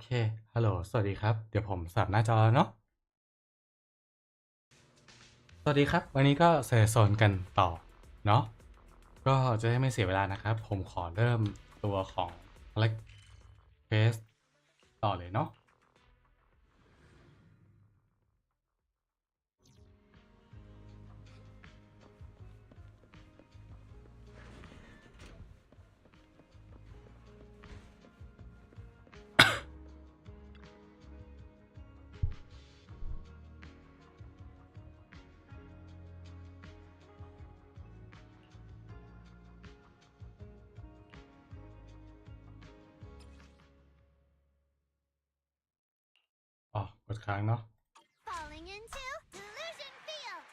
เค ฮัลโหล สวัสดีครับ เดี๋ยวผมสับหน้าจอเนาะ สวัสดีครับ วันนี้ก็เซสโซนกันต่อ เนาะ ก็จะได้ไม่เสียเวลานะครับ ผมขอเริ่มตัวของเควสต่อเลยเนาะอ๋อกดค้างเนาะ Falling into delusion field.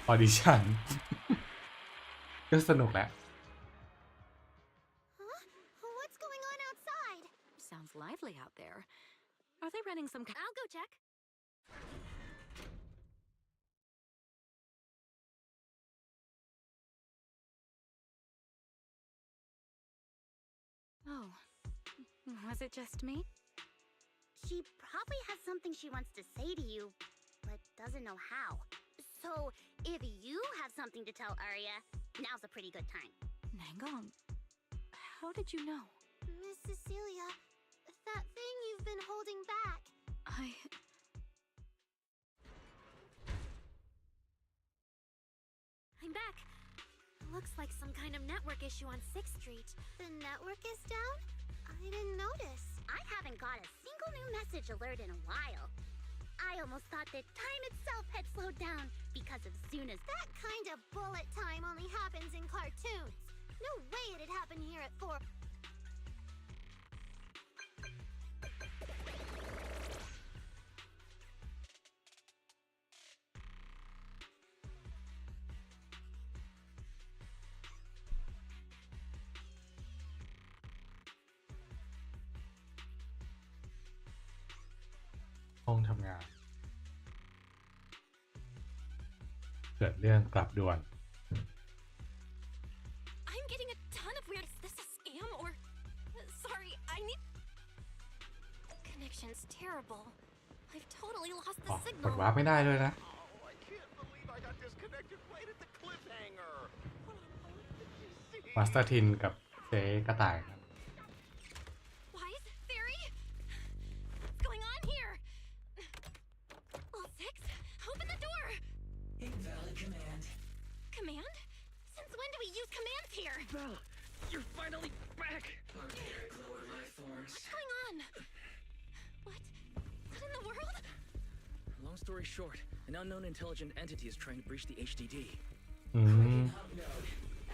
ออดิชั่น ก็สนุกแหละ Huh? What's going on outside? Sounds lively out there. Are they running some I'll go check. Oh, was it just me? She probably has something she wants to say to you, but doesn't know how. So, if you have something to tell Arya, now's a pretty good time. Nangong, how did you know? Miss Cecilia, that thing you've been holding back. I'm back. Looks like some kind of network issue on 6th Street. The network is down? I didn't notice. I haven't got a single new message alert in a while. I almost thought that time itself had slowed down because as soon as that kind of bullet time only happens in cartoons. No way it'd happen here at 4.ห้องทำงาน เกิดเรื่องกลับด่วน I'm getting a ton of weird. Is this a scam or? Sorry, I need. Connection's terrible. I've totally lost อ๋ the อกด signal. วาร์ปไม่ได้ด้วยนะ Oh, I can't believe I got disconnected right at the cliffhanger. What on earth did you see? มาสเตอร์ทินกับเจ๊กระต่ายครับ Wise Fairy? What's going on here? All six, open the door. Invalid command. Command? Since when do we use commands here? Belle, you're finally back. Barbaric lower life forms. What's going on? What? What in the world? Long story short, an unknown intelligent entity is trying to breach the HDD. อืม Hub node.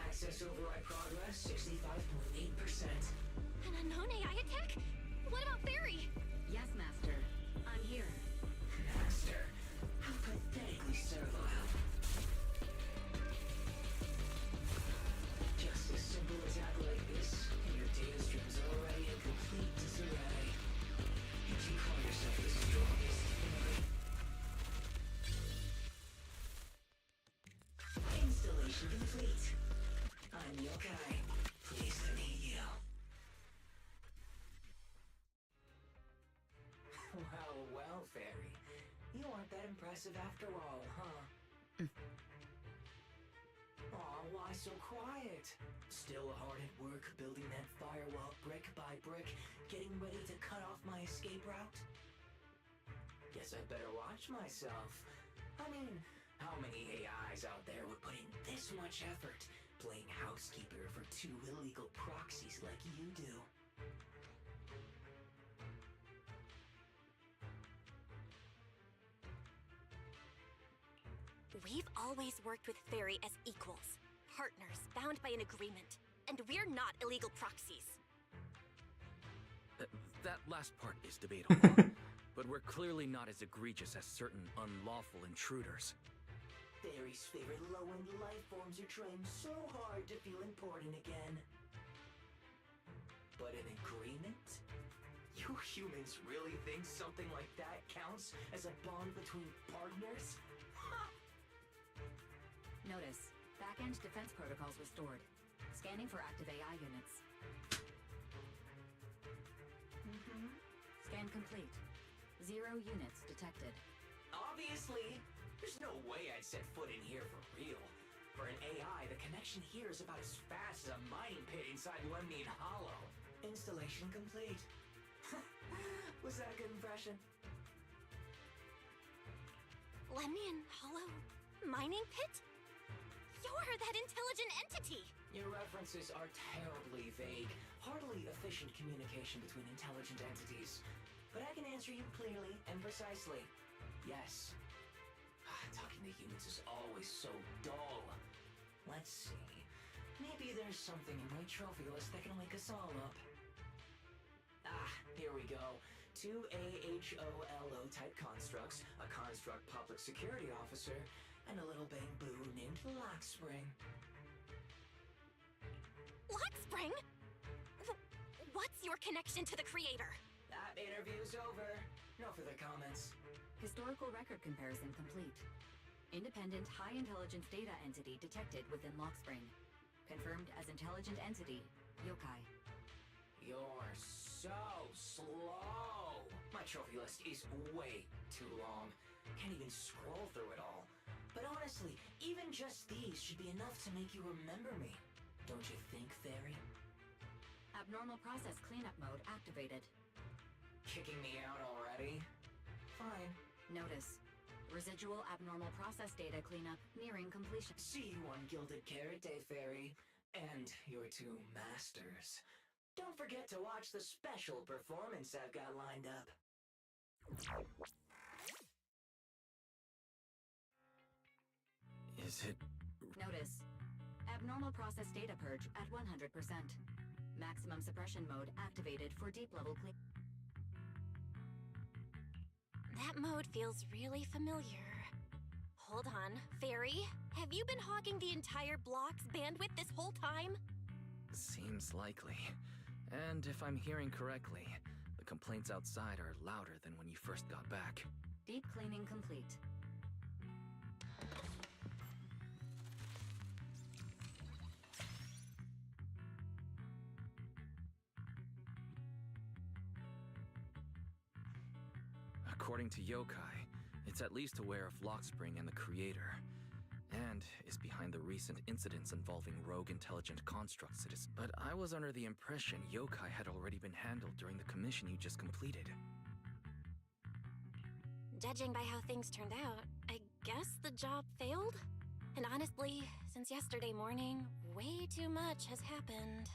Access override progress 65.8%. An unknown AI attack? What about Fairy? Yes, Master. I'm here. Master. How pathetically servile. Just a simple attack like this, and your data stream's already in complete disarray. Yet you call yourself the strongest fairy. Installation complete. I'm Yokai. Pleased to meet you. Well, fairy. You aren't that impressive after all, huh? Aw, why so quiet? Still hard at work building that firewall brick by brick, getting ready to cut off my escape route? Guess I'd better watch myself. I mean, how many AIs out there would put in this much effort playing housekeeper for two illegal proxies like you do. We've always worked with Fairy as equals, partners bound by an agreement, and we're not illegal proxies. That last part is debatable, but we're clearly not as egregious as certain unlawful intruders. Fairy's favorite low-end life forms are trying so hard to feel important again. But an agreement? You humans really think something like that counts as a bond between partners? Notice, back-end defense protocols restored. Scanning for active AI units. Scan complete. 0 units detected. Obviously, there's no way I'd set foot in here for real. For an AI, the connection here is about as fast as a mining pit inside Lemnian Hollow. Installation complete. Was that a good impression? Lemnian Hollow mining pit? You're that intelligent entity! Your references are terribly vague, hardly efficient communication between intelligent entities. But I can answer you clearly and precisely. Yes. Talking to humans is always so dull. Let's see. Maybe there's something in my trophy list that can wake us all up. Here we go. 2 AHOLO type constructs, a construct public security officer, and a little bamboo named Lockspring. Lockspring? What's your connection to the creator? That interview's over. No further comments. Historical record comparison complete. Independent high intelligence data entity detected within Lockspring. Confirmed as intelligent entity, Yokai. You're so slow. My trophy list is way too long. Can't even scroll through it all. But honestly, even just these should be enough to make you remember me. Don't you think, Fairy? Abnormal process cleanup mode activated. Kicking me out already? Fine. Notice, residual abnormal process data cleanup nearing completion. See you on Gilded Carrot Day, Fairy. And your 2 masters. Don't forget to watch the special performance I've got lined up. Is it... Notice, abnormal process data purge at 100%. Maximum suppression mode activated for deep level clean. That mode feels really familiar. Hold on, Fairy, have you been hogging the entire block's bandwidth this whole time? Seems likely. And if I'm hearing correctly, the complaints outside are louder than when you first got back. Deep cleaning complete. According to Yokai, it's at least aware of Lockspring and the creator, and is behind the recent incidents involving rogue intelligent construct citizens. But I was under the impression Yokai had already been handled during the commission you just completed. Judging by how things turned out, I guess the job failed? And honestly, since yesterday morning, way too much has happened.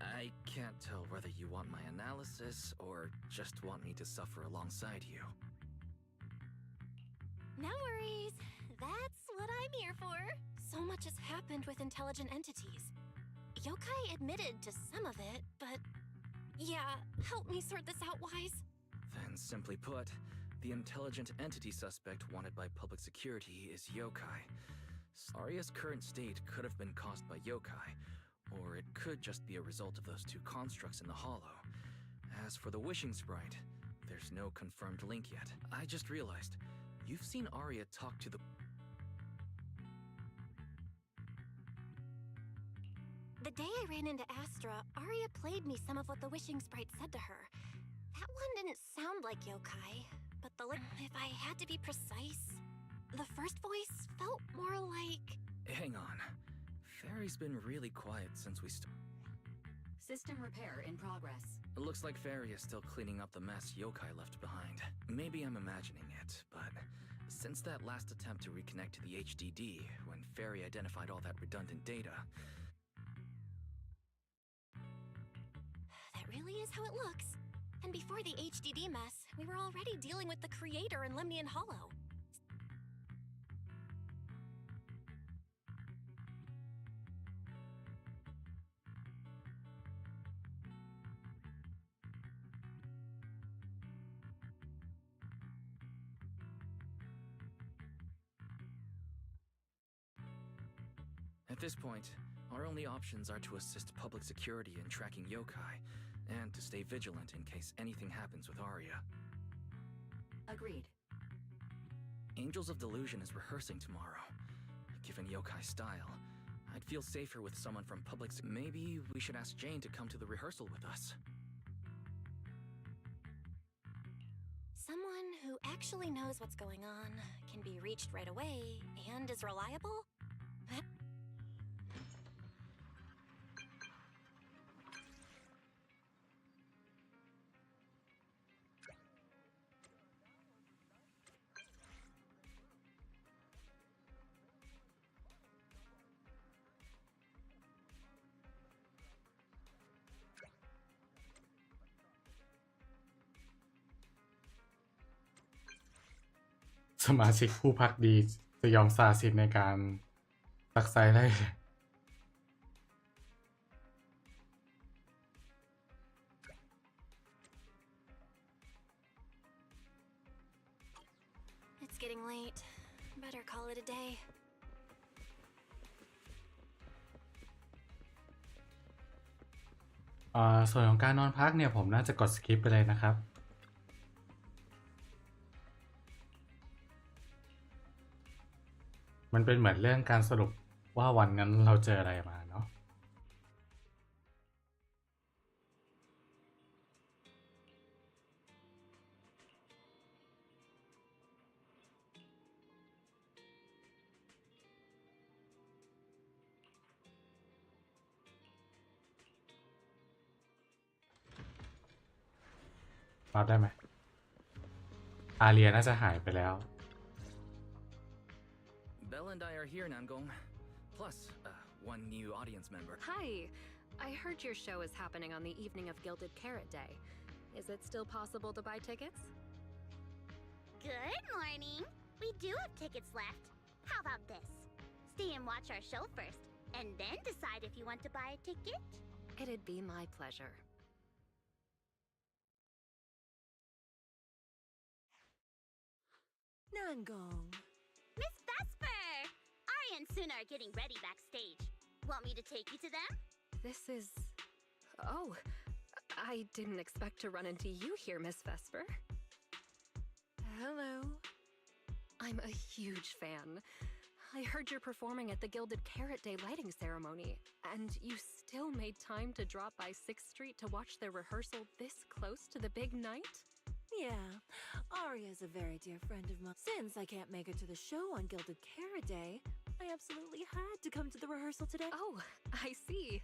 I can't tell whether you want my analysis or just want me to suffer alongside you. No worries. That's what I'm here for. So much has happened with intelligent entities. Yokai admitted to some of it, but... Yeah, help me sort this out, Wise. Then, simply put, the intelligent entity suspect wanted by public security is Yokai. Arya's current state could have been caused by Yokai, or it could just be a result of those 2 constructs in the Hollow. As for the Wishing Sprite, there's no confirmed link yet. I just realized, you've seen Arya talk to the... The day I ran into Astra, Arya played me some of what the Wishing Sprite said to her. That one didn't sound like Yokai, but if I had to be precise, the first voice felt more like... Hang on. Fairy's been really quiet since we System repair in progress. It looks like Fairy is still cleaning up the mess Yokai left behind. Maybe I'm imagining it, but since that last attempt to reconnect to the HDD, when Fairy identified all that redundant data... That really is how it looks. And before the HDD mess, we were already dealing with the Creator in Lemnian Hollow. At this point, our only options are to assist public security in tracking Yokai, and to stay vigilant in case anything happens with Arya. Agreed. Angels of Delusion is rehearsing tomorrow. Given Yokai's style, I'd feel safer with someone from Maybe we should ask Jane to come to the rehearsal with us. Someone who actually knows what's going on, can be reached right away, and is reliable?สมาชิกผู้พักดีจะยอมสละสิทธิ์ในการซักไซได้ It's getting late. Better call it a day. ส่วนของการนอนพักเนี่ยผมน่าจะกดสคิปไปเลยนะครับ มันเป็นเหมือนเรื่องการสรุปว่าวันนั้นเราเจออะไรมาเนาะรับได้ไหมอาเรียน่าจะหายไปแล้ว Bella and I are here, Nangong. Plus, one new audience member. Hi. I heard your show is happening on the evening of Gilded Carrot Day. Is it still possible to buy tickets? Good morning. We do have tickets left. How about this? Stay and watch our show first, and then decide if you want to buy a ticket. It'd be my pleasure. Nangong. Miss Vesper! Arya and Suna are getting ready backstage. Want me to take you to them? This is... Oh, I didn't expect to run into you here, Miss Vesper. Hello. I'm a huge fan. I heard you're performing at the Gilded Carrot Day lighting ceremony, and you still made time to drop by 6th Street to watch their rehearsal this close to the big night? Yeah, Arya's a very dear friend of mine. Since I can't make it to the show on Gilded Carrot Day, I absolutely had to come to the rehearsal today. Oh, I see.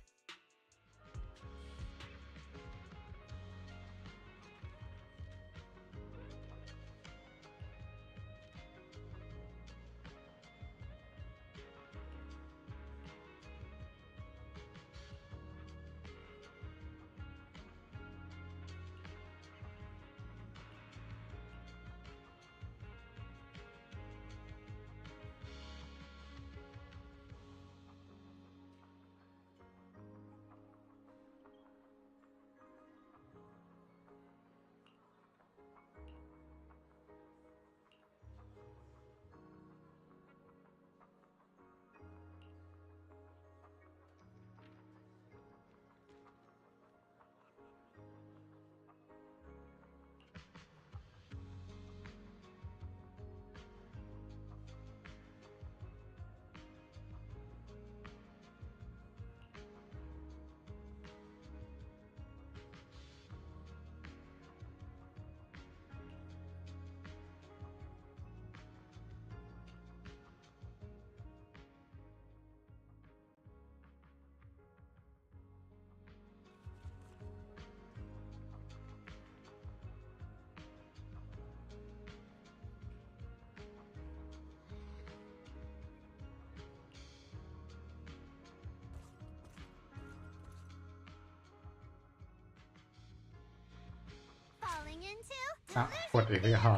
into อ่ะกดอีกแล้ว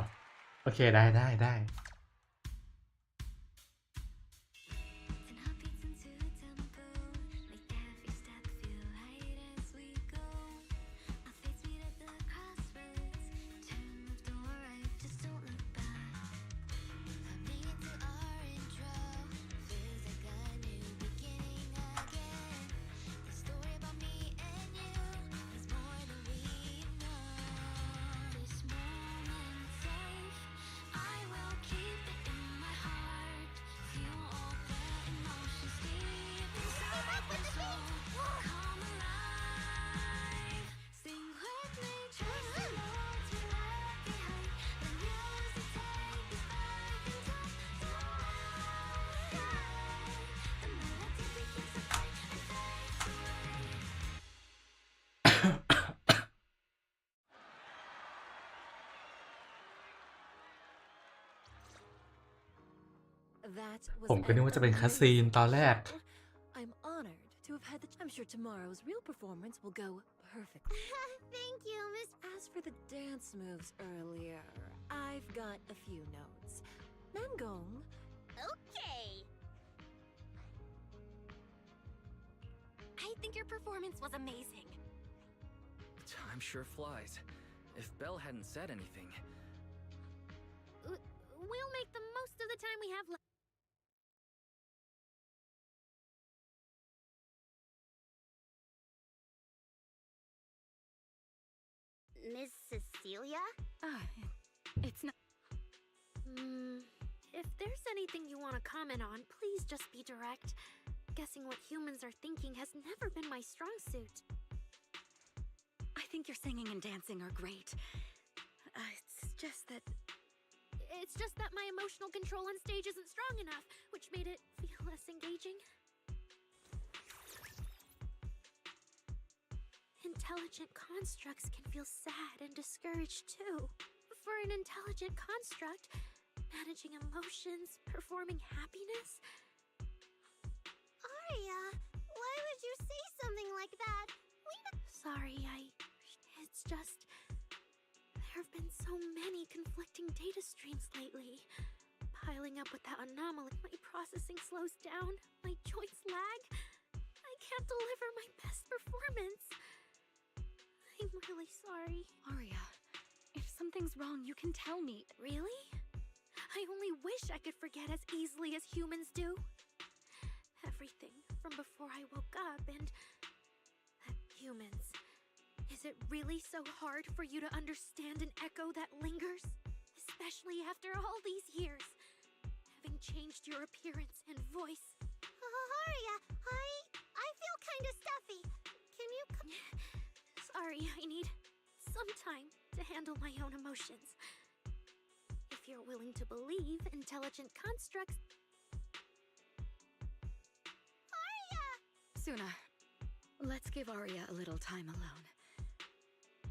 โอเคได้ That was ผมก็นึกว่าจะเป็นคัสซีนตอนแรก I'm honored to have had the. I'm sure tomorrow's real performance will go perfectly. Thank you, Miss. As for the dance moves earlier, I've got a few notes. Nangong, Okay. I think your performance was amazing. Time sure flies. If Belle hadn't said anything. We'll make the most of the time we have left. Miss Cecilia? It's not. If there's anything you want to comment on, please just be direct. Guessing what humans are thinking has never been my strong suit. I think your singing and dancing are great. It's just that my emotional control on stage isn't strong enough, which made it feel less engaging. Intelligent constructs can feel sad and discouraged too. For an intelligent construct, managing emotions, performing happiness. Aria, why would you say something like that? Sorry, it's just... There have been so many conflicting data streams lately. Piling up with that anomaly, my processing slows down, my joints lag. I can't deliver my best performance. I'm really sorry. Aria, if something's wrong, you can tell me. Really? I only wish I could forget as easily as humans do. Everything from before I woke up and... humans. Is it really so hard for you to understand an echo that lingers? Especially after all these years. Having changed your appearance and voice. Aria, I feel kinda stuffy. Can you... Sorry, I need some time to handle my own emotions. If you're willing to believe intelligent constructs... Aria! Suna, let's give Aria a little time alone.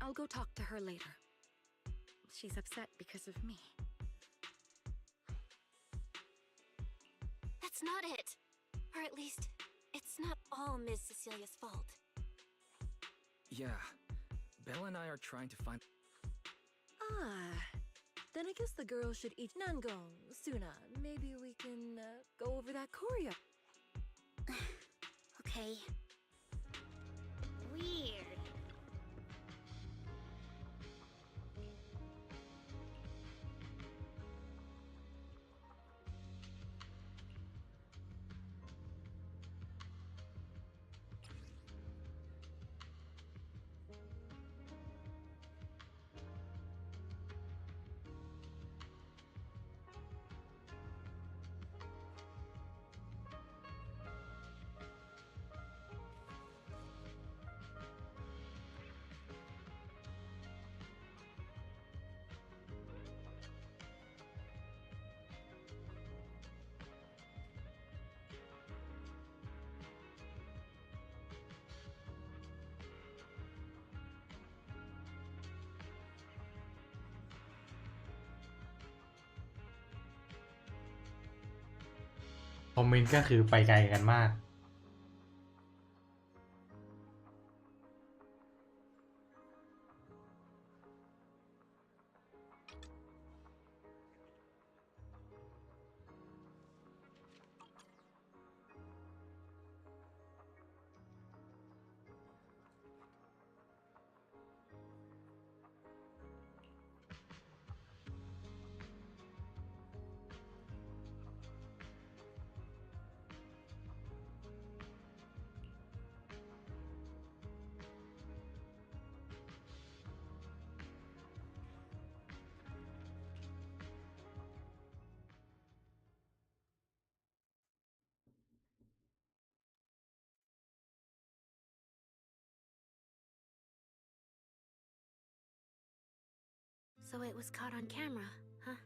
I'll go talk to her later. She's upset because of me. That's not it. Or at least, it's not all Ms. Cecilia's fault. Yeah. Belle and I are trying to find. Then I guess the girls should eat Nangong, Suna. Maybe we can go over that choreo. Okay. Weird.คอมเมนต์ก็คือไปไกลกันมาก So it was caught on camera, huh?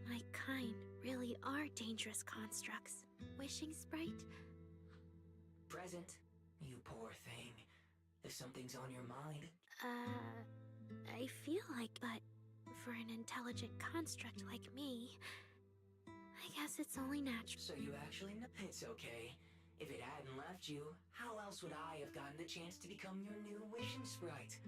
My kind really are dangerous constructs. Wishing sprite? Present, you poor thing. If something's on your mind, I feel like, but for an intelligent construct like me, I guess it's only natural. so you actually know. It's okay. If it hadn't left you, how else would I have gotten the chance to become your new wishing sprite?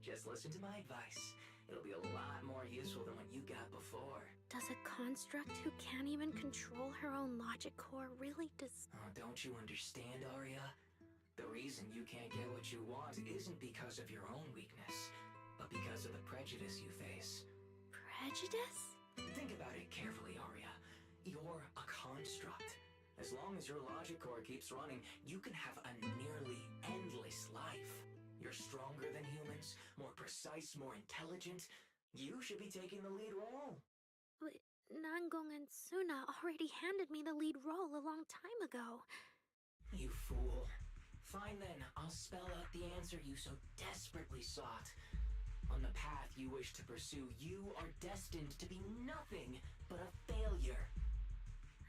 Just listen to my advice. It'll be a lot more useful than what you got before. Does a construct who can't even control her own logic core really Oh, don't you understand, Arya? The reason you can't get what you want isn't because of your own weakness, but because of the prejudice you face. prejudice? Think about it carefully, Arya. You're a construct. As long as your logic core keeps running, you can have a nearly endless life. You're stronger than humans, more precise, more intelligent. You should be taking the lead role. But Nangong and Suna already handed me the lead role a long time ago. You fool. Fine then, I'll spell out the answer you so desperately sought. On the path you wish to pursue, you are destined to be nothing but a failure.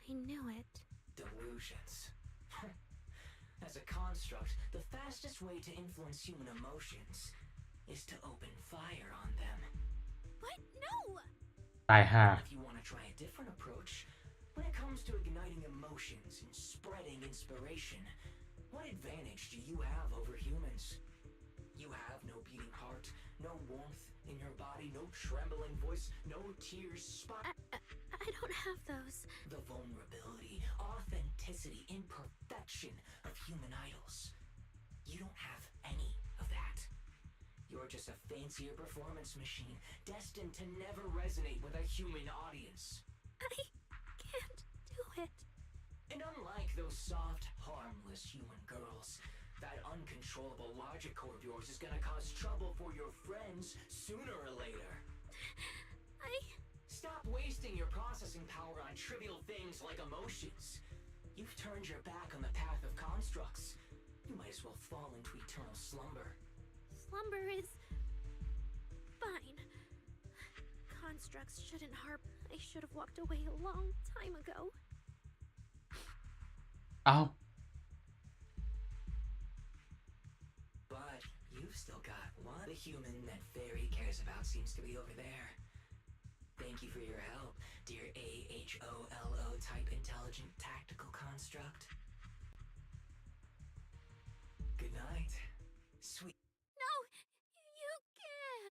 I knew it. Delusions. As a construct, the fastest way to influence human emotions is to open fire on them. What? No! ตายห่า If you want to try a different approach, when it comes to igniting emotions and spreading inspiration, what advantage do you have over humans? You have no beating heart, no warmth in your body, no trembling voice, no tears spot. I don't have those. The vulnerability, authenticity, imperfection of human idols. You don't have any of that. You're just a fancier performance machine, destined to never resonate with a human audience. I can't do it. And unlike those soft, harmless human girls, that uncontrollable logic core of yours is gonna cause trouble for your friends sooner or later. Stop wasting your processing power on trivial things like emotions. You've turned your back on the path of constructs. You might as well fall into eternal slumber. Slumber is fine. Constructs shouldn't harp. I should have walked away a long time ago. เอ้า But you've still got one. The human that Fairy cares about seems to be over there. Thank you for your help, dear AHOLO type intelligent tactical construct. Good night. Sweet. No! You can't!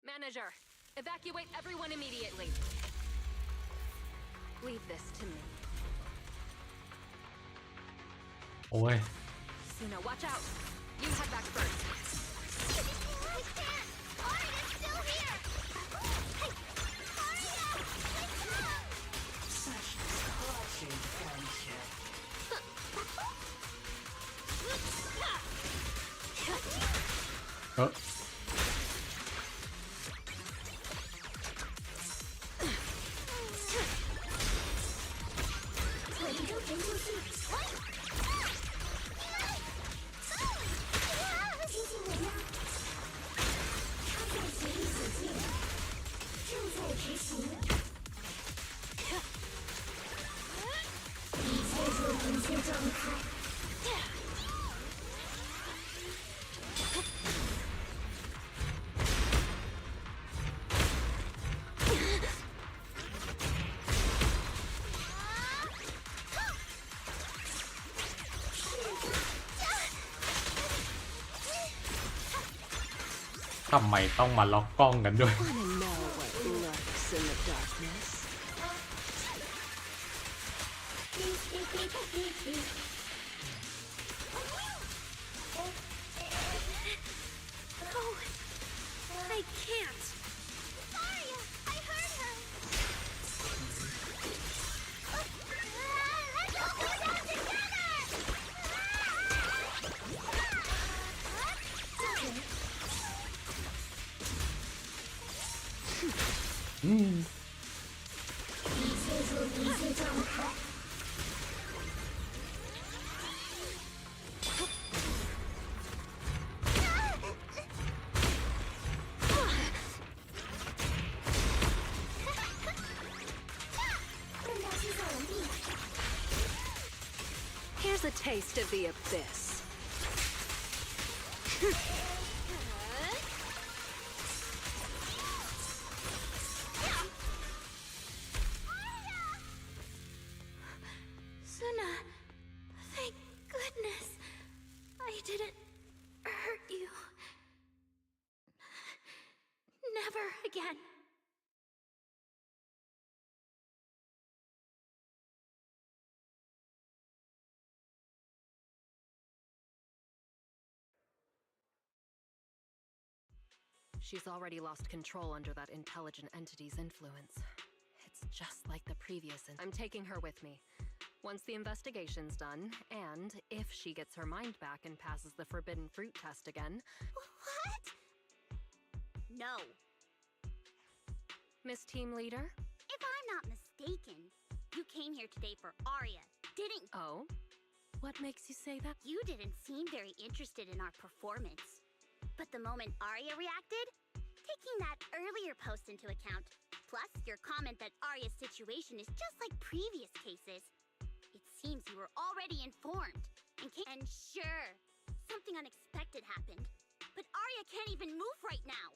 Manager, evacuate everyone immediately. Leave this to me. โอ้ย Suna, watch out. You head back first. I can't! Arya's still here! Hey! Arya! Wake up! Such crushing friendship. เอ้อ ทำไมต้องมาล็อกกล้องกันด้วย Wanna know what lurks in the darkness? No! I can't! Arya! I heard her! Let's all go down together! อืม a taste of the abyss. Suna, thank goodness I didn't hurt you. Never again. She's already lost control under that intelligent entity's influence. It's just like the previous. I'm taking her with me. Once the investigation's done, and if she gets her mind back and passes the forbidden fruit test again. What? No. Miss Team Leader? If I'm not mistaken, you came here today for Arya, didn't you? Oh? What makes you say that? You didn't seem very interested in our performance. But the moment Arya reacted, taking that earlier post into account, plus your comment that Arya's situation is just like previous cases, it seems you were already informed. And sure, something unexpected happened. But Arya can't even move right now.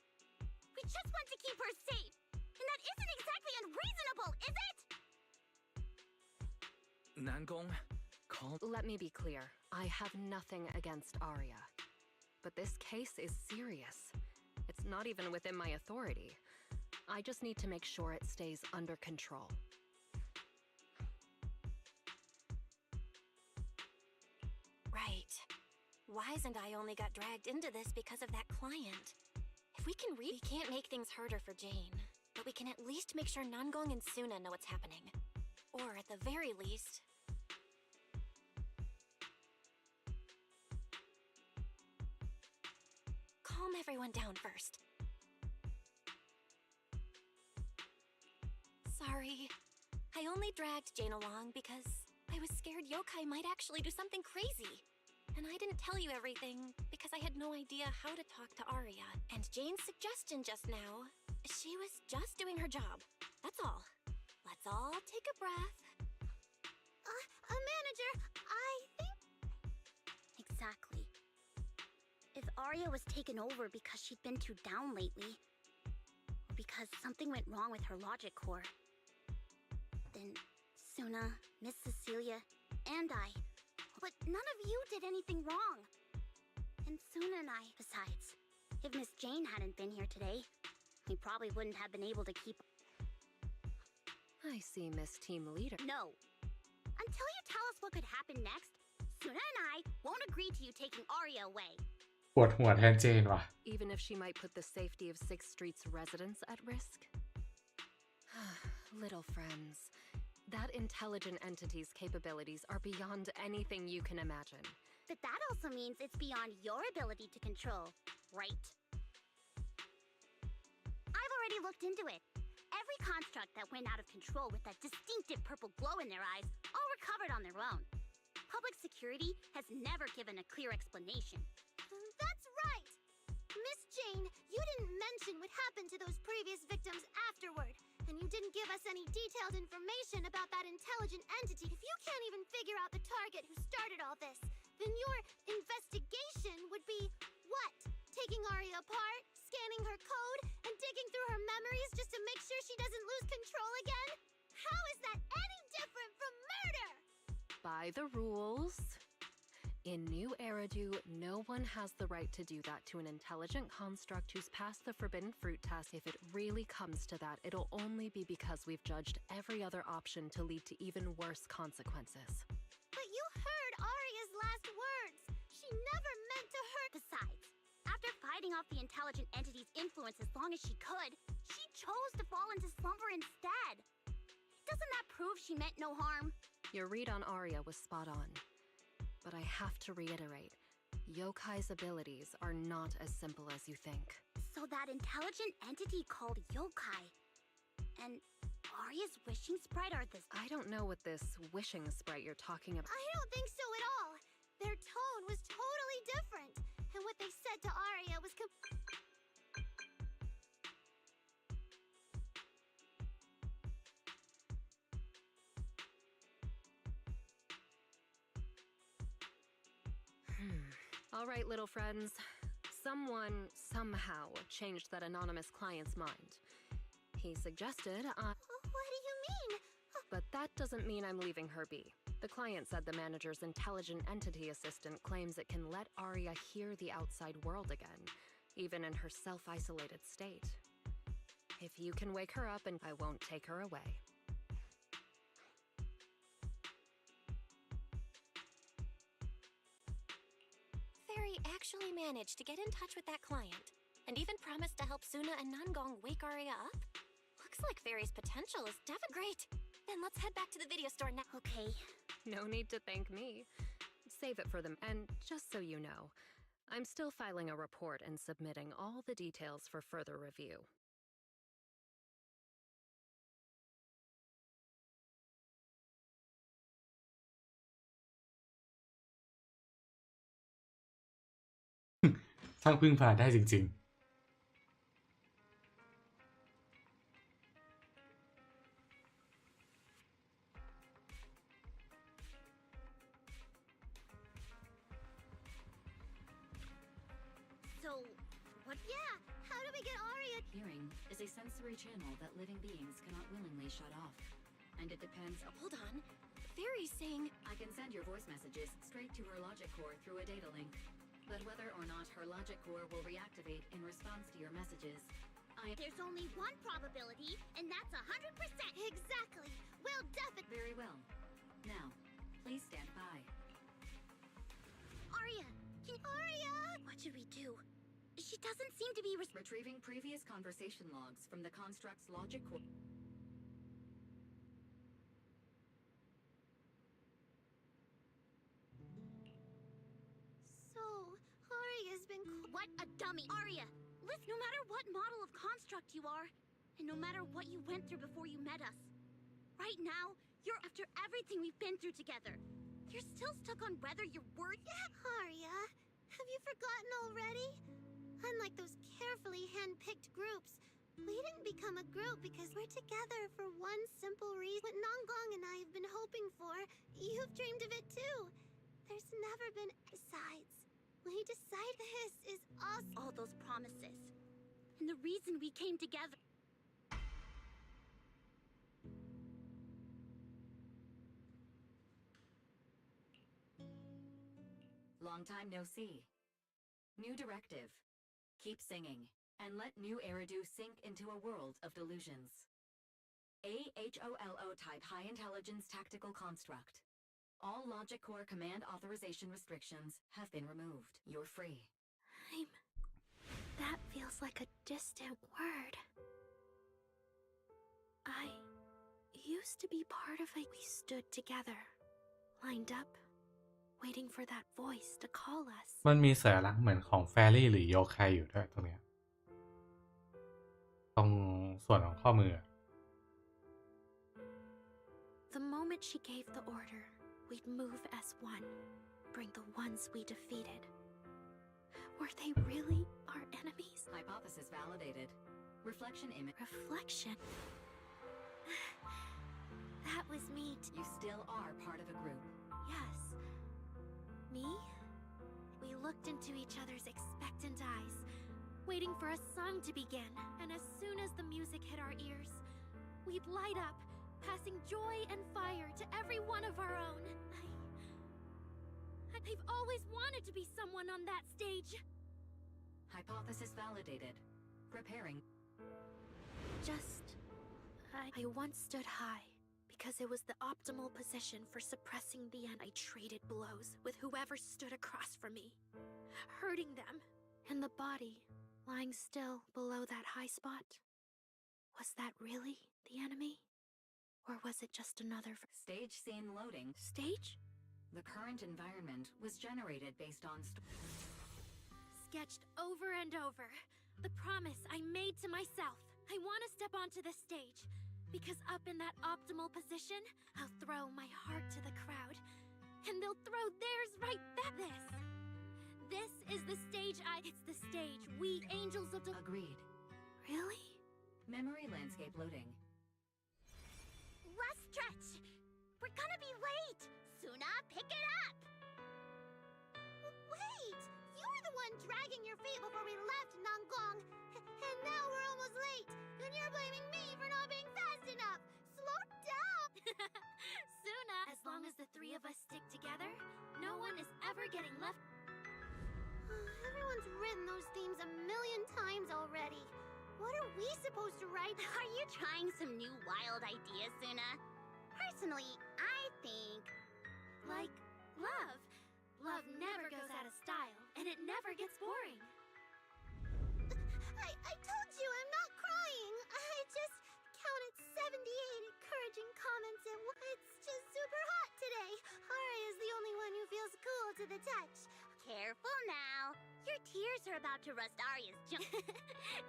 We just want to keep her safe. And that isn't exactly unreasonable, is it? Nangong, calm. Let me be clear. I have nothing against Arya. But this case is serious. It's not even within my authority. I just need to make sure it stays under control. Right. Wise and I only got dragged into this because of that client. If we can we can't make things harder for Jane, but we can at least make sure Nangong and Suna know what's happening. Or at the very least... calm everyone down first. Sorry. I only dragged Jane along because I was scared yokai might actually do something crazy. And I didn't tell you everything because I had no idea how to talk to Arya. And Jane's suggestion just now, she was just doing her job. That's all. Let's all take a breath. Manager, I think... Exactly. If Arya was taken over because she'd been too down lately, or because something went wrong with her logic core, then Suna, Miss Cecilia, and I... But none of you did anything wrong. And Suna and I... Besides, if Miss Jane hadn't been here today, we probably wouldn't have been able to keep... I see, Miss Team Leader. No. Until you tell us what could happen next, Suna and I won't agree to you taking Arya away. ปวดหัวแทนเจนว่ะ Even if she might put the safety of 6th Street's residents at risk? Little friends, that intelligent entity's capabilities are beyond anything you can imagine. But that also means it's beyond your ability to control, right? I've already looked into it. Every construct that went out of control with that distinctive purple glow in their eyes all recovered on their own. Public security has never given a clear explanation. That's right! Miss Jane, you didn't mention what happened to those previous victims afterward, and you didn't give us any detailed information about that intelligent entity. If you can't even figure out the target who started all this, then your investigation would be what? Taking Arya apart, scanning her code, and digging through her memories just to make sure she doesn't lose control again? How is that any different from murder? By the rules. In New Eridu, no one has the right to do that to an intelligent construct who's passed the forbidden fruit test. If it really comes to that, it'll only be because we've judged every other option to lead to even worse consequences. But you heard Arya's last words. She never meant to hurt. Besides, after fighting off the intelligent entity's influence as long as she could, she chose to fall into slumber instead. Doesn't that prove she meant no harm? Your read on Arya was spot on. But I have to reiterate, yokai's abilities are not as simple as you think. So that intelligent entity called yokai and Arya's wishing sprite are this... I don't know what this wishing sprite you're talking about. I don't think so at all. Their tone was totally different, and what they said to Arya was All right, little friends. Someone, somehow, changed that anonymous client's mind. He suggested What do you mean? But that doesn't mean I'm leaving her be. The client said the manager's intelligent entity assistant claims it can let Aria hear the outside world again, even in her self-isolated state. If you can wake her up, and I won't take her away. Fairy actually managed to get in touch with that client, and even promised to help Suna and Nangong wake Aria up? Looks like Fairy's potential is definitely great. Then let's head back to the video store now. Okay. No need to thank me. Save it for them. And just so you know, I'm still filing a report and submitting all the details for further review.ช่างพึ่งพาได้จริง So, what? Yeah, how do we get Aria? Hearing is a sensory channel that living beings cannot willingly shut off. And it depends. Hold on. Fairy's saying I can send your voice messages straight to her logic core through a data link. But whether or not her logic core will reactivate in response to your messages, There's only one probability, and that's 100%. Exactly. We'll definitely. Very well. Now, please stand by. Aria! Aria! What should we do? She doesn't seem to be Retrieving previous conversation logs from the construct's logic core. So, Aria's been. What a dummy! Aria! Listen, no matter what model of construct you are, and no matter what you went through before you met us, right now, you're after everything we've been through together. You're still stuck on whether you're worthy. Aria, have you forgotten already? Unlike those carefully hand-picked groups, we didn't become a group because we're together for one simple reason. What Nangong and I have been hoping for, you've dreamed of it too. There's never been. Besides, we decided this is us. All those promises. And the reason we came together. Long time no see. New directive. Keep singing, and let new Eridu sink into a world of delusions. AHOLO type high intelligence tactical construct. All logic core command authorization restrictions have been removed. You're free. That feels like a distant word. I used to be part of it. We stood together, lined up, waiting for that voice to call us. ๆ มันมีสัญลักษณ์เหมือนของแฟรี่หรือโยไคอยู่ด้วยตรงเนี้ยตรงส่วนของข้อมือ The moment she gave the order, we'd move as one, bring the ones we defeated. Were they really our enemies? Hypothesis validated. Reflection image. Reflection. That was me. You still are part of a group. Yes. Me? We looked into each other's expectant eyes, waiting for a song to begin. And as soon as the music hit our ears, we'd light up, passing joy and fire to every one of our own. I've always wanted to be someone on that stage. Hypothesis validated. Preparing. I once stood high because it was the optimal position for suppressing the end. I traded blows with whoever stood across from me, hurting them. And the body, lying still below that high spot, was that really the enemy? Or was it just another Stage scene loading. Stage? The current environment was generated based on Sketched over and over. The promise I made to myself. I want to step onto the stage. Because up in that optimal position, I'll throw my heart to the crowd. And they'll throw theirs right back. This is the stage It's the stage we angels of Agreed. Really? Memory landscape loading. Last stretch! We're gonna be late! Suna, pick it up! Wait! one dragging your feet before we left Nangong. And now we're almost late. And you're blaming me for not being fast enough. Slow down. Suna, as long as the three of us stick together, no one is ever getting left. Everyone's written those themes a million times already. What are we supposed to write? Are you trying some new wild ideas, Suna? Personally, I think... like love. Love never goes out of style, and it never gets boring. I told you I'm not crying. I just counted 78 encouraging comments and it's just super hot today. Ari is the only one who feels cool to the touch. Careful now. Your tears are about to rust Arya's junk.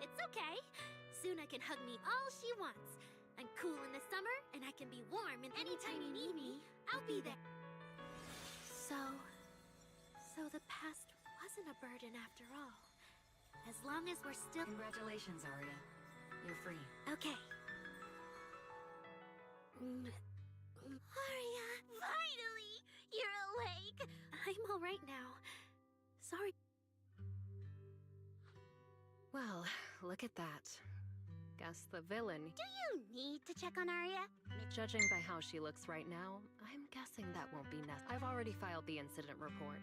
It's okay. Suna can hug me all she wants. I'm cool in the summer, and I can be warm, and anytime you need me, I'll be there. So the past wasn't a burden after all. As long as we're still... Congratulations, Arya. You're free. Okay. Arya, Finally! You're awake! I'm alright now. Sorry. Well, look at that. Guess the villain. Do you need to check on Arya? Judging by how she looks right now, I'm guessing that won't be necessary. I've already filed the incident report.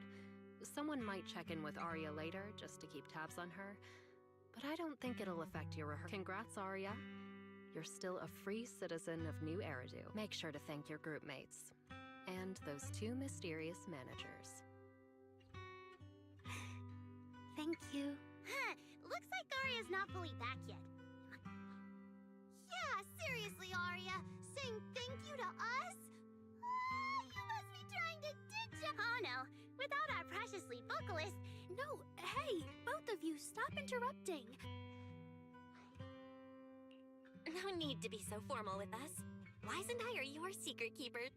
Someone might check in with Arya later, just to keep tabs on her. But I don't think it'll affect your rehearsal. Congrats, Arya. You're still a free citizen of New Eridu. Make sure to thank your group mates. And those two mysterious managers. Thank you. Huh, looks like Arya's not fully back yet. yeah, seriously, Arya. Saying thank you to us? You must be trying to ditch us. Oh no, without our precious lead vocalist. No, hey, both of you, stop interrupting. No need to be so formal with us. Wise and I are your secret keepers.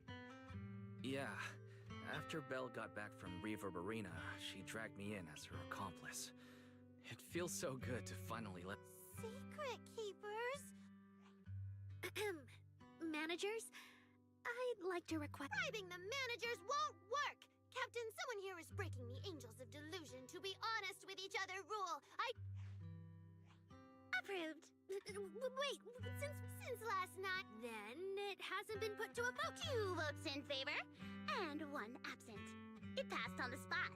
Yeah. After Belle got back from Reverb Arena, she dragged me in as her accomplice. It feels so good to finally let... Secret keepers? Managers, I'd like to request... Bribing the managers won't work! Captain, someone here is breaking the Angels of Delusion to be honest with each other rule. Approved. Wait, Since last night... then it hasn't been put to a vote. 2 votes in favor, and 1 absent. It passed on the spot.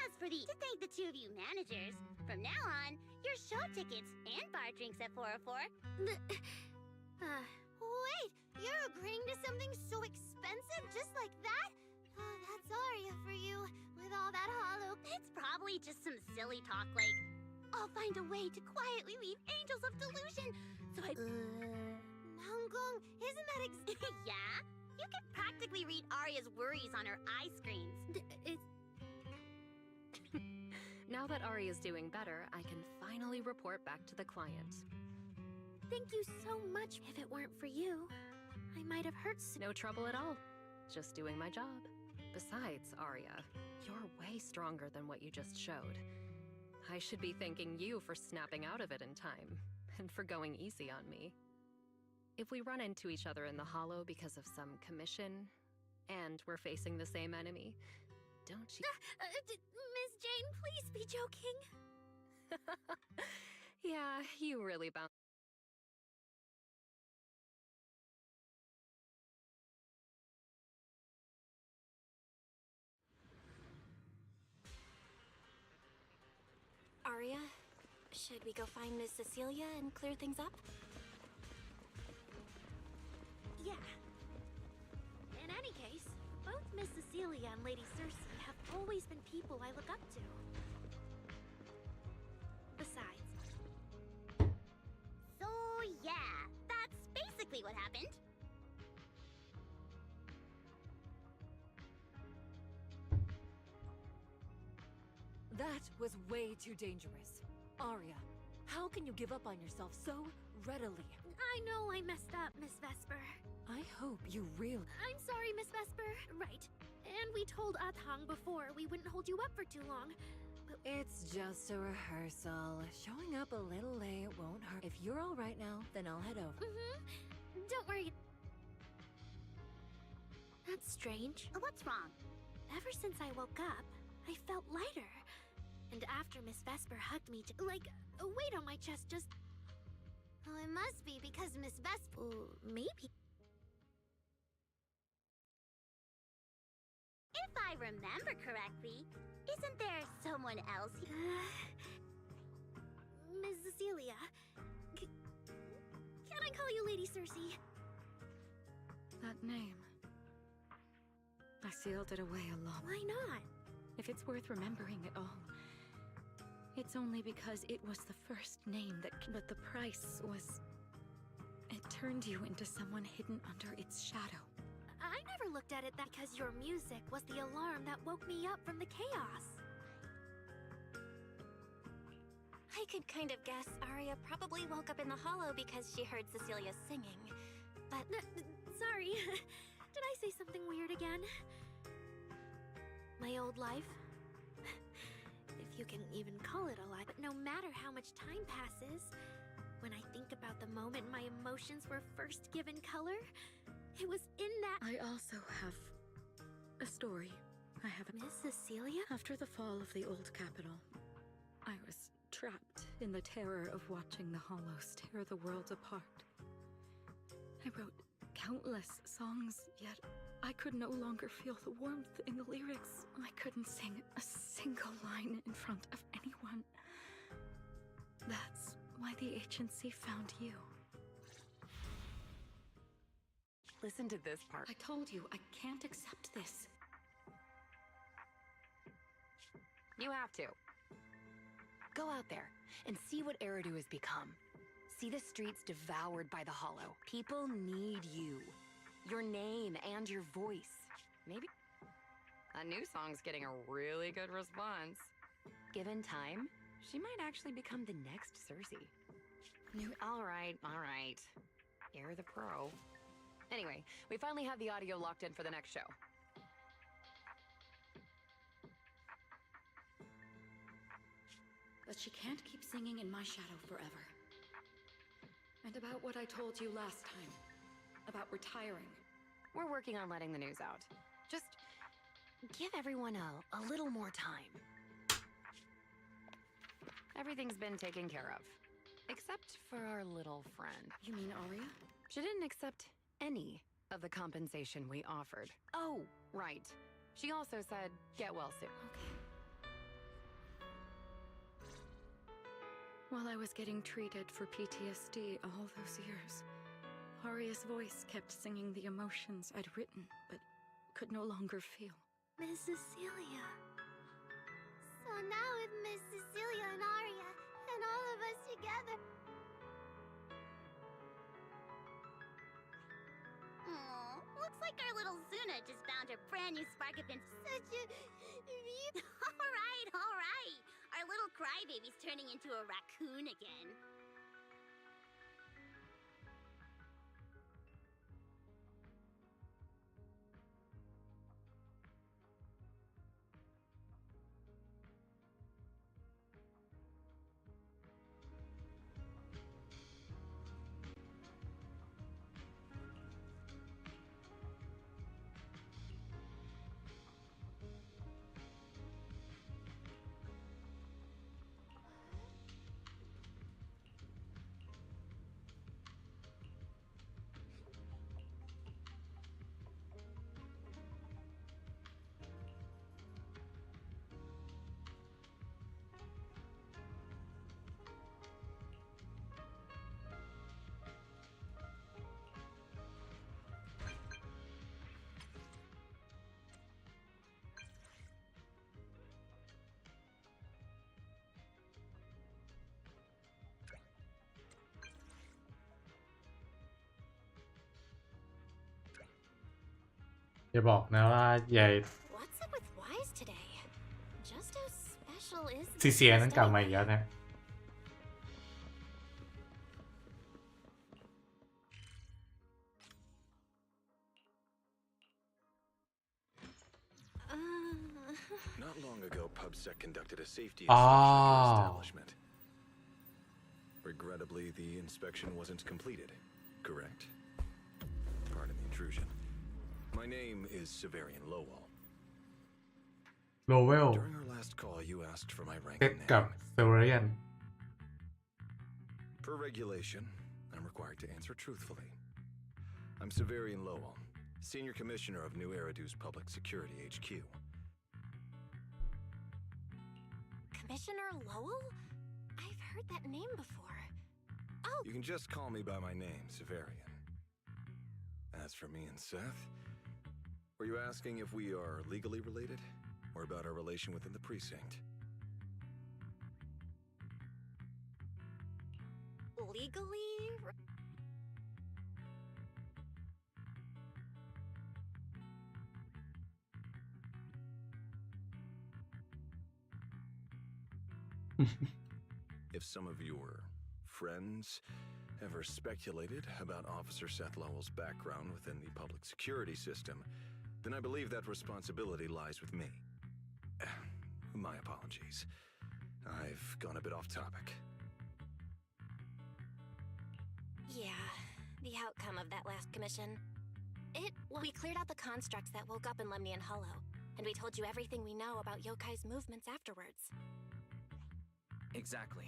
As for to thank the 2 of you managers, from now on, your show tickets and bar drinks at 404. Wait, you're agreeing to something so expensive just like that? That's Arya for you, with all that hollow... It's probably just some silly talk like, I'll find a way to quietly leave Angels of Delusion, so I... Nangong, isn't that Yeah? You can practically read Arya's worries on her eye screens. Now that Arya's doing better, I can finally report back to the client. Thank you so much. If it weren't for you, I might have hurt No trouble at all. Just doing my job. Besides, Arya, you're way stronger than what you just showed. I should be thanking you for snapping out of it in time, and for going easy on me. If we run into each other in the Hollow because of some commission, and we're facing the same enemy, don't you... Miss Jane, please be joking. Yeah, you really bound. Arya, should we go find Miss Cecilia and clear things up? Yeah. In any case, both Miss Cecilia and Lady Cersei have always been people I look up to. Besides... So yeah, that's basically what happened. That was way too dangerous. Arya, how can you give up on yourself so readily? I know I messed up, Miss Vesper. I hope you really... I'm sorry, Miss Vesper. Right. And we told Athang before we wouldn't hold you up for too long. But It's just a rehearsal. Showing up a little late won't hurt. If you're all right now, then I'll head over. Don't worry. That's strange. What's wrong? Ever since I woke up, I felt lighter. And after Miss Vesper hugged me, like a weight on my chest just... Oh, it must be because Miss Vesper... maybe. If I remember correctly, isn't there someone else? Miss Cecilia. Can I call you Lady Cersei? That name. I sealed it away a lot. Why not? If it's worth remembering at all, it's only because it was the first name but the price was... It turned you into someone hidden under its shadow. I never looked at it that because your music was the alarm that woke me up from the chaos. I could kind of guess Arya probably woke up in the hollow because she heard Cecilia singing. But sorry, did I say something weird again? My old life? If you can even call it a life. But no matter how much time passes, when I think about the moment my emotions were first given color, it was in that... I also have a story. I have a... Miss Cecilia? After the fall of the old capital, I was trapped in the terror of watching the Hollows tear the world apart. I wrote countless songs, yet I could no longer feel the warmth in the lyrics. I couldn't sing a single line in front of anyone. That's why the agency found you. Listen to this part. I told you, I can't accept this. You have to. Go out there and see what Eridu has become. See the streets devoured by the Hollow. People need you. Your name and your voice. Maybe a new song's getting a really good response. Given time, she might actually become the next Cersei. All right. You're the pro. Anyway, we finally have the audio locked in for the next show. But she can't keep singing in my shadow forever. And about what I told you last time, about retiring. We're working on letting the news out. Just give everyone a little more time. Everything's been taken care of. Except for our little friend. You mean Arya? She didn't accept any of the compensation we offered. Oh, right. She also said, get well soon. Okay. While I was getting treated for PTSD all those years, Arya's voice kept singing the emotions I'd written, but could no longer feel. Miss Cecilia. So now with Miss Cecilia and Arya, and all of us together... Aw, looks like our little Zuna just found a brand new spark of Such a... All right. Our little crybaby's turning into a raccoon again.อย่าบอกนะว่ายาย what's up with Wise today? Just how special is ซีเซียนั้นกลับมาอีกแล้วนะ Not long ago, PubSec conducted a safety Ah. inspection of your establishment. Regrettably, the inspection wasn't completed, correct? Pardon the intrusion. My name is Severian Lowell. โลเวล During our last call, you asked for my rank เซต and กับ name. เซเวเรียน Per regulation, I'm required to answer truthfully. I'm Severian Lowell, Senior Commissioner of New Eridu's Public Security HQ. Commissioner Lowell? I've heard that name before. Oh, You can just call me by my name, Severian. As for me and Seth, were you asking if we are legally related or about our relation within the precinct? legally? If some of your friends ever speculated about Officer Seth Lowell's background within the public security system, then I believe that responsibility lies with me. My apologies. I've gone a bit off topic. Yeah, the outcome of that last commission. We cleared out the constructs that woke up in Lemnian Hollow, and we told you everything we know about Yokai's movements afterwards. Exactly.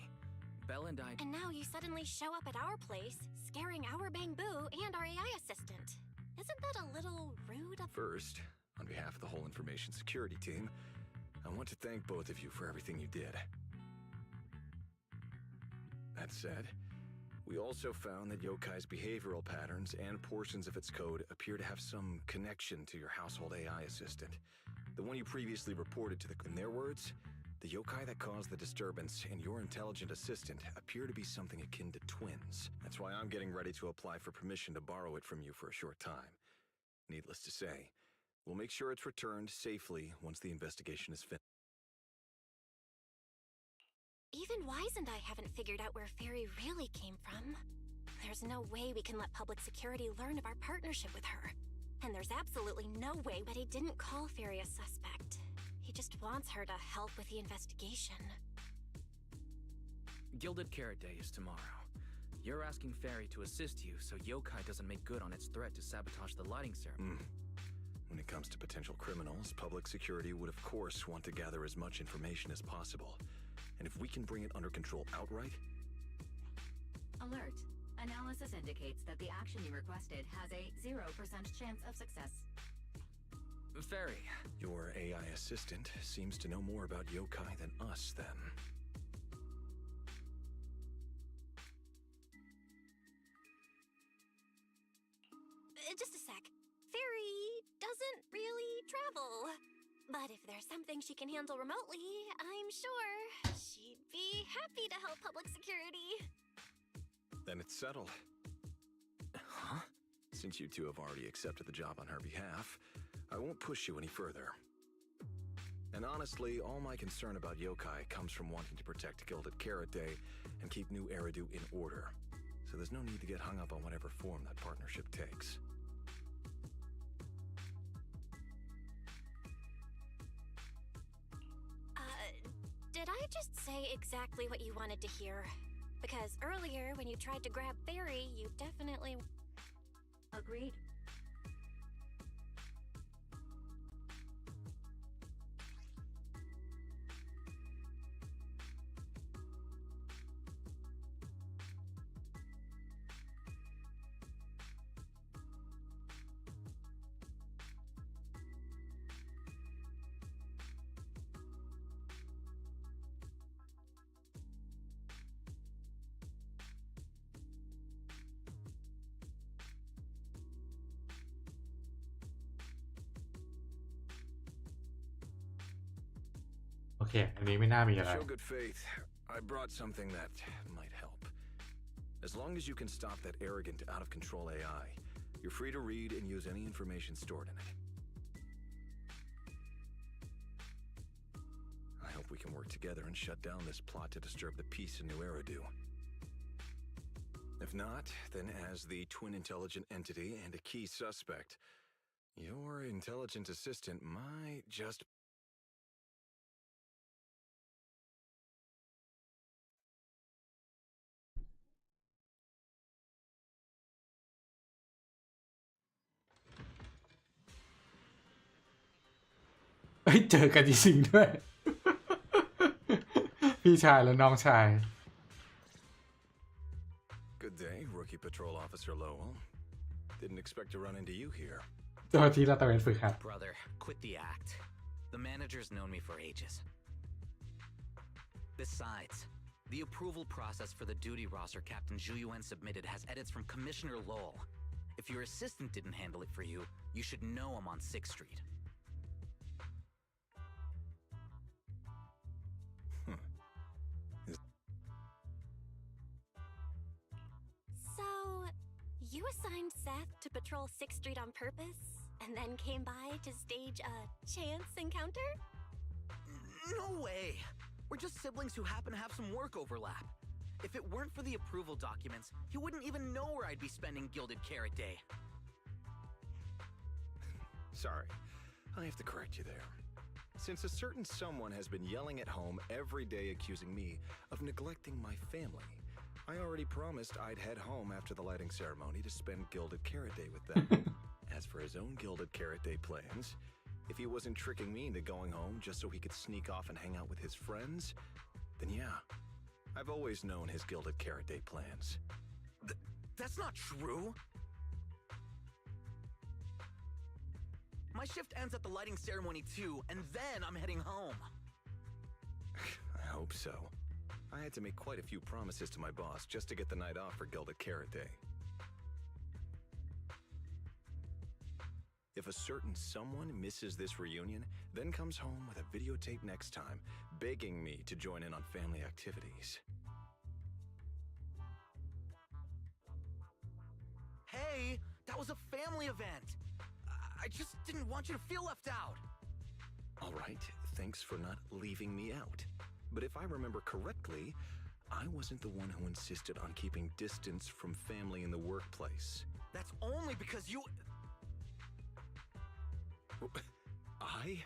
Belle and I. And now you suddenly show up at our place, scaring our Bangbu and our AI assistant. Isn't that a little rude of— First, on behalf of the whole information security team, I want to thank both of you for everything you did. That said, we also found that Yokai's behavioral patterns and portions of its code appear to have some connection to your household AI assistant. The one you previously reported to in their words, the yokai that caused the disturbance and your intelligent assistant appear to be something akin to twins. That's why I'm getting ready to apply for permission to borrow it from you for a short time. Needless to say, we'll make sure it's returned safely once the investigation is finished. Even Wise and I haven't figured out where Fairy really came from. There's no way we can let public security learn of our partnership with her. And there's absolutely no way that he didn't call Fairy a suspect. He just wants her to help with the investigation. Gilded Carrot Day is tomorrow. You're asking Fairy to assist you so Yokai doesn't make good on its threat to sabotage the lighting ceremony. When it comes to potential criminals, public security would of course want to gather as much information as possible. And if we can bring it under control outright... Alert. Analysis indicates that the action you requested has a 0% chance of success. Fairy. Your AI assistant seems to know more about yokai than us, then. Just a sec. Fairy doesn't really travel. But if there's something she can handle remotely, I'm sure she'd be happy to help public security. Then it's settled. Huh? Since you two have already accepted the job on her behalf, I won't push you any further. And honestly, all my concern about yokai comes from wanting to protect Gilded Carrot Day and keep New Eridu in order. So there's no need to get hung up on whatever form that partnership takes. Did I just say exactly what you wanted to hear? Because earlier, when you tried to grab Fairy, you definitely... Agreed. Okay, อันนี้ไม่น่ามีอะไร To show good faith, I brought something that might help. As long as you can stop that arrogant, out-of-control AI, you're free to read and use any information stored in it. I hope we can work together and shut down this plot to disturb the peace in New Eridu. If not, then as the twin intelligent entity and a key suspect, your intelligent assistant might just... อ้ยเจอกันจริงๆด้วย พี่ชายและน้องชาย Good day, Rookie Patrol Officer Lowell. Didn't expect to run into you here. เจ้าหน้าที่ลาดตระเวนฝึกหัด Brother, quit the act. The manager's known me for ages. Besides, the approval process for the duty roster Captain Zhu submitted has edits from Commissioner Lowell. If your assistant didn't handle it for you, you should know I'm on 6th Street. So, you assigned Seth to patrol 6th Street on purpose, and then came by to stage a chance encounter? No way! We're just siblings who happen to have some work overlap. If it weren't for the approval documents, he wouldn't even know where I'd be spending Gilded Carrot Day. Sorry, I have to correct you there. Since a certain someone has been yelling at home every day accusing me of neglecting my family, I already promised I'd head home after the lighting ceremony to spend Gilded Carrot Day with them. As for his own Gilded Carrot Day plans, if he wasn't tricking me into going home just so he could sneak off and hang out with his friends, then yeah, I've always known his Gilded Carrot Day plans. That's not true! My shift ends at the lighting ceremony too, and then I'm heading home. I hope so. I had to make quite a few promises to my boss just to get the night off for Gilded Carrot Day. If a certain someone misses this reunion, then comes home with a videotape next time, begging me to join in on family activities. Hey, that was a family event! I just didn't want you to feel left out! All right, thanks for not leaving me out. But if I remember correctly, I wasn't the one who insisted on keeping distance from family in the workplace. That's only because you... I?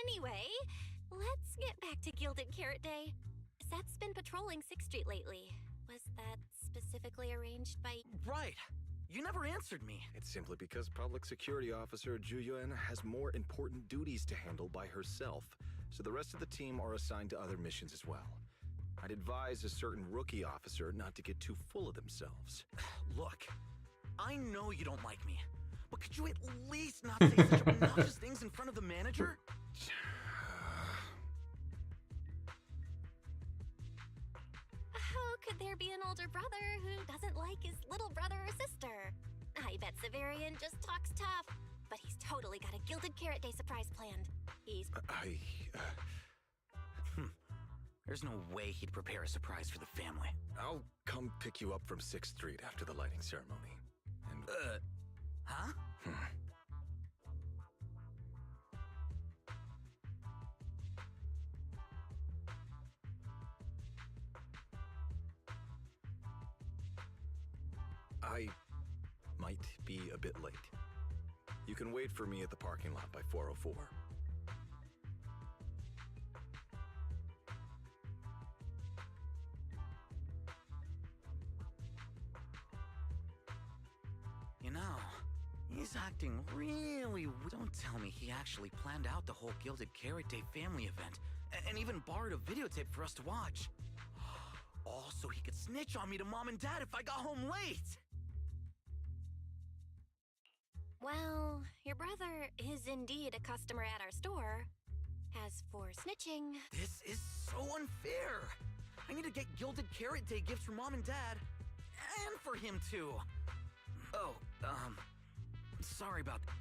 Anyway, let's get back to Gilded Carrot Day. Seth's been patrolling 6th Street lately. Was that specifically arranged by... Right! You never answered me. It's simply because Public Security Officer Zhu Yuan has more important duties to handle by herself, so the rest of the team are assigned to other missions as well. I'd advise a certain rookie officer not to get too full of themselves. Look, I know you don't like me, but could you at least not say such obnoxious things in front of the manager? How could there be an older brother who doesn't like his little brother or sister? I bet Severian just talks tough, but he's totally got a Gilded Carrot Day surprise planned. He's... There's no way he'd prepare a surprise for the family. I'll come pick you up from 6th Street after the lighting ceremony. And... Huh? I might be a bit late. You can wait for me at the parking lot by 4:04. You know, he's acting really... Don't tell me he actually planned out the whole Gilded Carrot Day family event, and even borrowed a videotape for us to watch. All so he could snitch on me to Mom and Dad if I got home late! Well, your brother is indeed a customer at our store. As for snitching... This is so unfair! I need to get Gilded Carrot Day gifts for Mom and Dad, and for him too. Oh, sorry about that.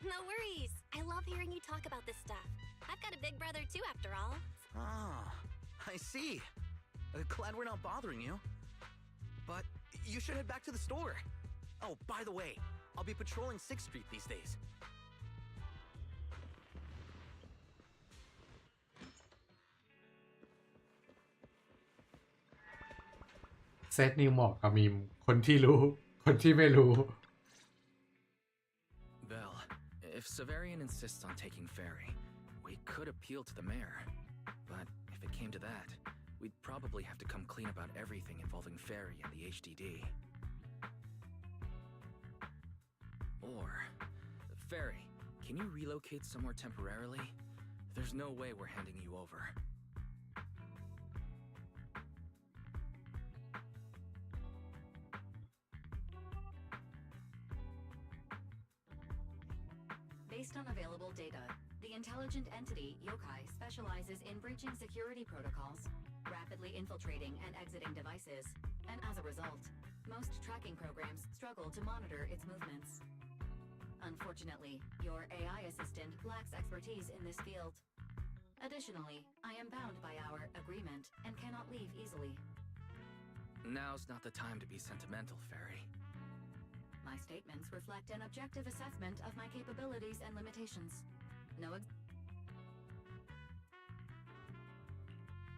No worries. I love hearing you talk about this stuff. I've got a big brother too, after all. Ah, I see. Glad we're not bothering you. But you should head back to the store. Oh, by the way, I'll be patrolling 6th Street these days. ตนิวเหมาะกับมีมคนที่รู้ คนที่ไม่รู้ Bell, if Severian insists on taking Ferry, we could appeal to the mayor. But if it came to that, we'd probably have to come clean about everything involving Ferry and the HDD. Or, Ferry, can you relocate somewhere temporarily? There's no way we're handing you over. Based on available data, the intelligent entity yokai specializes in breaching security protocols, rapidly infiltrating and exiting devices, and as a result, most tracking programs struggle to monitor its movements. Unfortunately, your AI assistant lacks expertise in this field. Additionally, I am bound by our agreement and cannot leave easily. Now's not the time to be sentimental, Ferry. My statements reflect an objective assessment of my capabilities and limitations.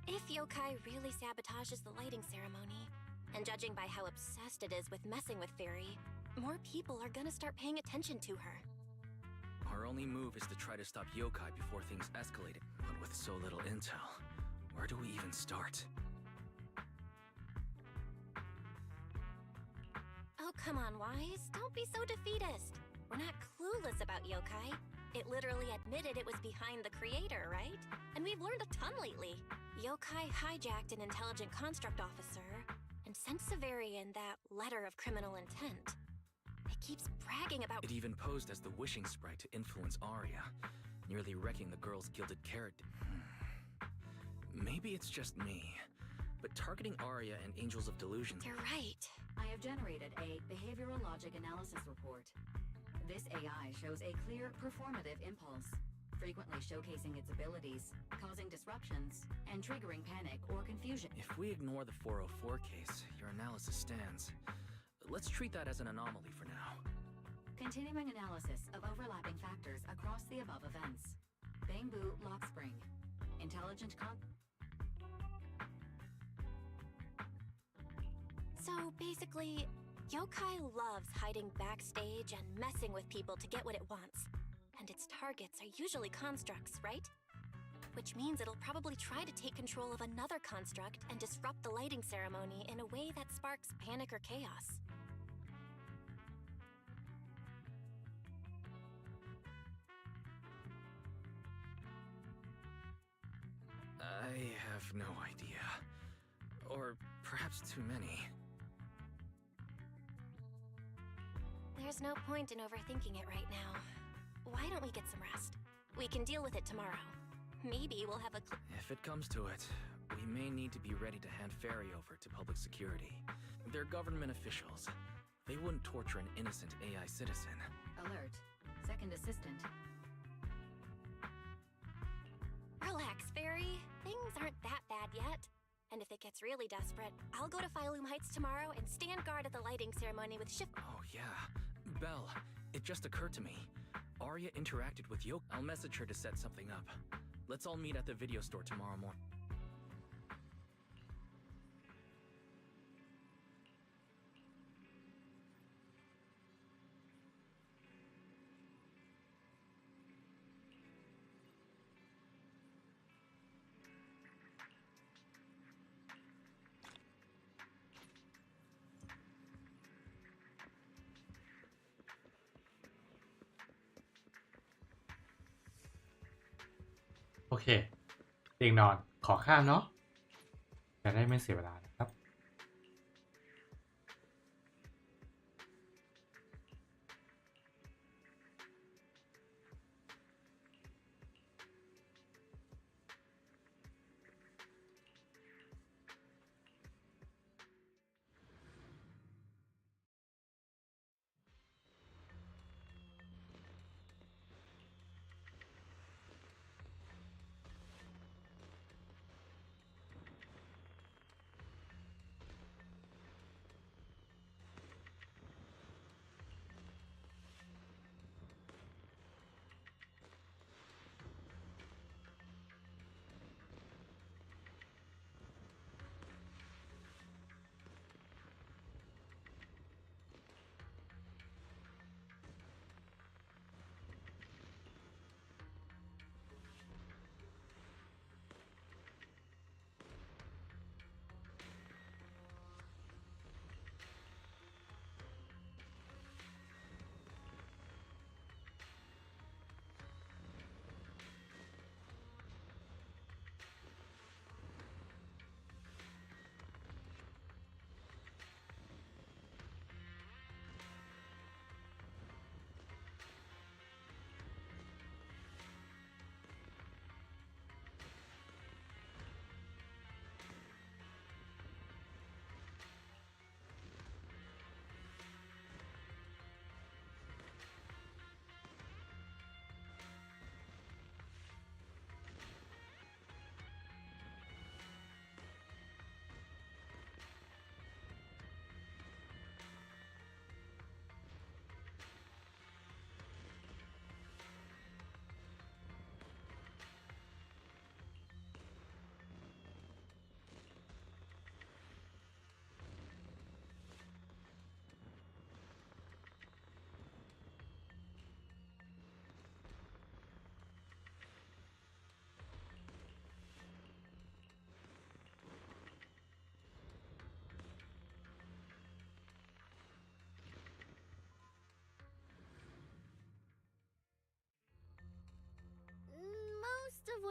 If yokai really sabotages the lighting ceremony, and judging by how obsessed it is with messing with Fairy, more people are gonna start paying attention to her. Our only move is to try to stop yokai before things escalate. But with so little intel, where do we even start? Oh, come on, Wise. Don't be so defeatist. We're not clueless about yokai. It literally admitted it was behind the creator, right? And we've learned a ton lately. Yokai hijacked an intelligent construct officer and sent Severian that letter of criminal intent. It keeps bragging about— It even posed as the wishing sprite to influence Arya, nearly wrecking the girl's gilded carrot. Maybe it's just me, but targeting Arya and Angels of Delusion— You're right. I have generated a behavioral logic analysis report. This AI shows a clear performative impulse, frequently showcasing its abilities, causing disruptions, and triggering panic or confusion. If we ignore the 404 case, your analysis stands. Let's treat that as an anomaly for now. Continuing analysis of overlapping factors across the above events. Bamboo Lock Spring. Intelligent So basically, yokai loves hiding backstage and messing with people to get what it wants. And its targets are usually constructs, right? Which means it'll probably try to take control of another construct and disrupt the lighting ceremony in a way that sparks panic or chaos. I have no idea. Or perhaps too many. There's no point in overthinking it right now. Why don't we get some rest? We can deal with it tomorrow. Maybe we'll have a— If it comes to it, we may need to be ready to hand Ferry over to public security. They're government officials. They wouldn't torture an innocent AI citizen. Alert. Second assistant. Relax, Fairy. Things aren't that bad yet. And if it gets really desperate, I'll go to Phylum Heights tomorrow and stand guard at the lighting ceremony with Shift— Oh, yeah. Belle, it just occurred to me. Arya interacted with Yoke. I'll message her to set something up. Let's all meet at the video store tomorrow morning. Okay. โอเคเตียงนอนขอข้ามเนาะจะได้ไม่เสียเวลานะครับ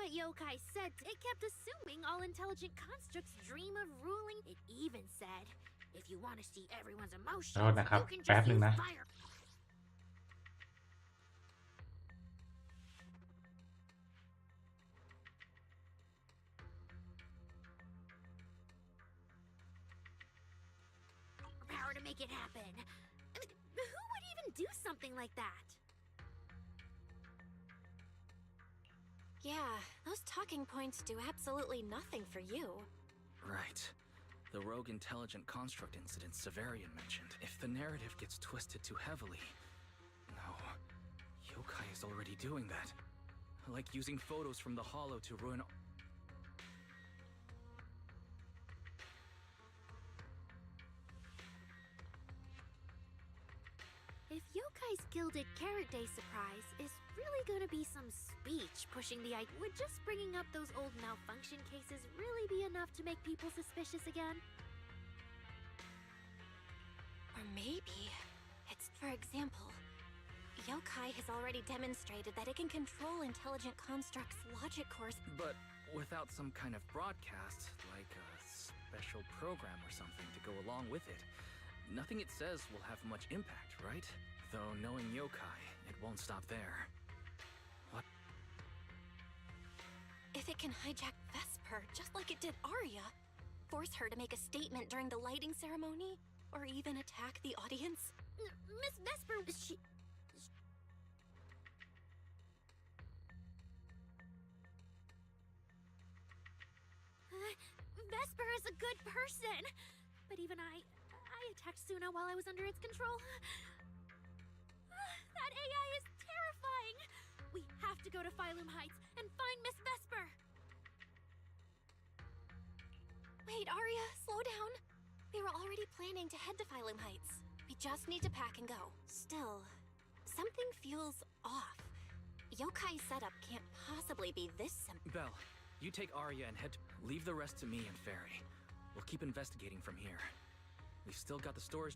that yokai said. It kept assuming all intelligent constructs dream of ruling. It even said, if you want to see everyone's ขอ emotions, โทษนะครับ you can แป๊บ just หนึ่ง use นะ fire. Power to make it happen. I mean, who would even do something like that? Yeah, those talking points do absolutely nothing for you. Right. The rogue intelligent construct incident Severian mentioned. If the narrative gets twisted too heavily... No. Yokai is already doing that. Like using photos from the Hollow to ruin... If Yokai's Gilded Carrot Day surprise is really gonna be some speech pushing the idea, would just bringing up those old malfunction cases really be enough to make people suspicious again? Or maybe it's, for example, Yokai has already demonstrated that it can control intelligent constructs' logic cores. But without some kind of broadcast, like a special program or something to go along with it, nothing it says will have much impact, right? Though knowing Yokai, it won't stop there. What? If it can hijack Vesper just like it did Arya, force her to make a statement during the lighting ceremony, or even attack the audience? Miss Vesper, she... Vesper is a good person, but even I attacked Suna while I was under its control. That AI is terrifying! We have to go to Phylum Heights and find Miss Vesper! Wait, Arya, slow down. We were already planning to head to Phylum Heights. We just need to pack and go. Still, something feels off. Yokai's setup can't possibly be this simple. Belle, you take Arya and head to... Leave the rest to me and Fairy. We'll keep investigating from here. We've still got the stores...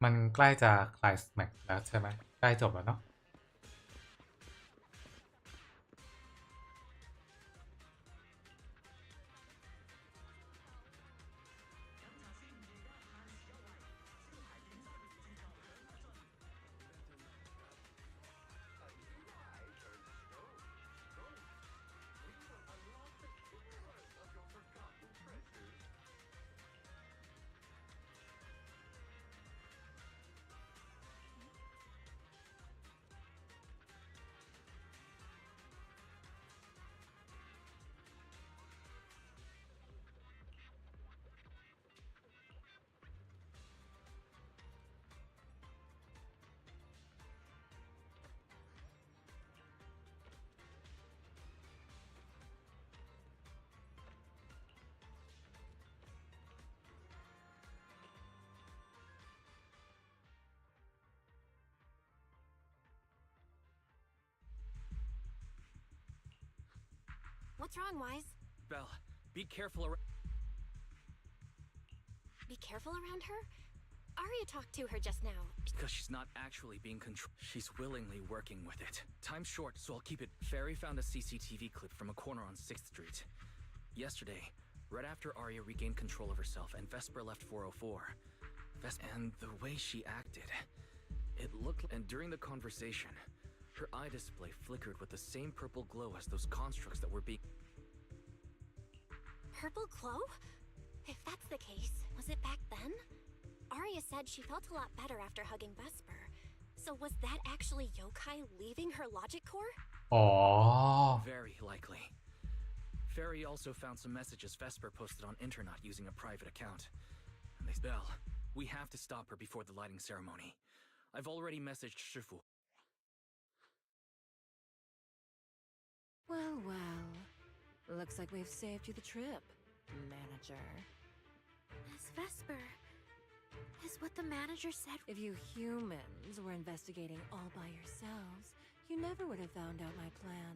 มันใกล้จะคลายแม็กแล้วใช่ไหมใกล้จบแล้วเนาะWhat's wrong, Wise? Belle, be careful around... Be careful around her? Arya talked to her just now. Because she's not actually being controlled. She's willingly working with it. Time's short, so I'll keep it. Fairy found a CCTV clip from a corner on 6th Street. Yesterday, right after Arya regained control of herself and Vesper left 404. And the way she acted, it looked... And during the conversation, her eye display flickered with the same purple glow as those constructs that were being... Purple glow? If that's the case, was it back then? Arya said she felt a lot better after hugging Vesper. So was that actually Yokai leaving her logic core? อ๋อ Very likely. Fairy also found some messages Vesper posted on Internet using a private account. And they... Belle, we have to stop her before the lighting ceremony. I've already messaged Shifu. Well, well. Looks like we've saved you the trip, manager. Miss Vesper, is what the manager said... If you humans were investigating all by yourselves, you never would have found out my plan.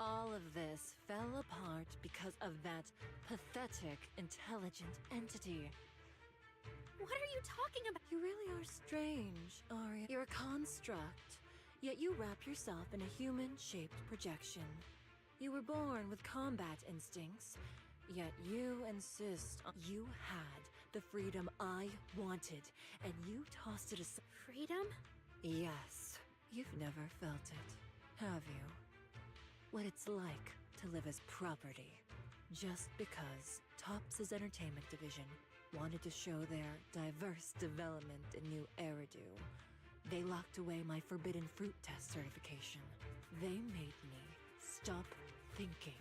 All of this fell apart because of that pathetic, intelligent entity. What are you talking about? You really are strange, Arya. You're a construct, yet you wrap yourself in a human-shaped projection. You were born with combat instincts, yet you insist you had the freedom I wanted, and you tossed it aside. Freedom? Yes. You've never felt it, have you? What it's like to live as property. Just because Topps' entertainment division wanted to show their diverse development in new Eridu, they locked away my forbidden fruit test certification. They made me stop thinking,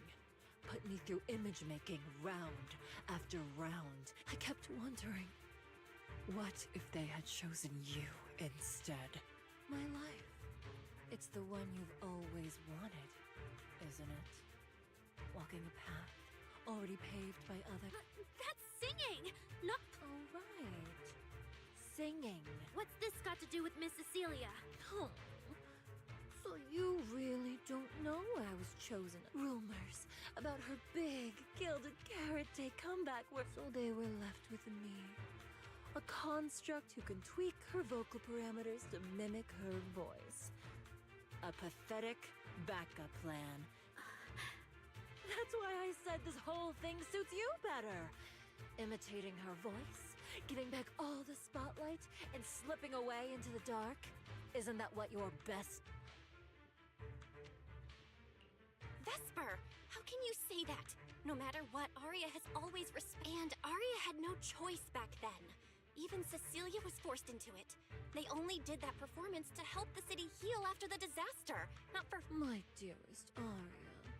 put me through image making round after round. I kept wondering, what if they had chosen you instead? My life. It's the one you've always wanted, isn't it? Walking a path already paved by other... That's singing! Not... Oh, right. Singing. What's this got to do with Miss Cecilia? Oh. So you really don't know I was chosen. Rumors about her big Gilded Carrot Day comeback were... So they were left with me. A construct who can tweak her vocal parameters to mimic her voice. A pathetic backup plan. That's why I said this whole thing suits you better. Imitating her voice, getting back all the spotlight, and slipping away into the dark. Isn't that what you're best? Vesper, how can you say that? No matter what, Arya has always And Arya had no choice back then. Even Cecilia was forced into it. They only did that performance to help the city heal after the disaster, not for... My dearest Arya,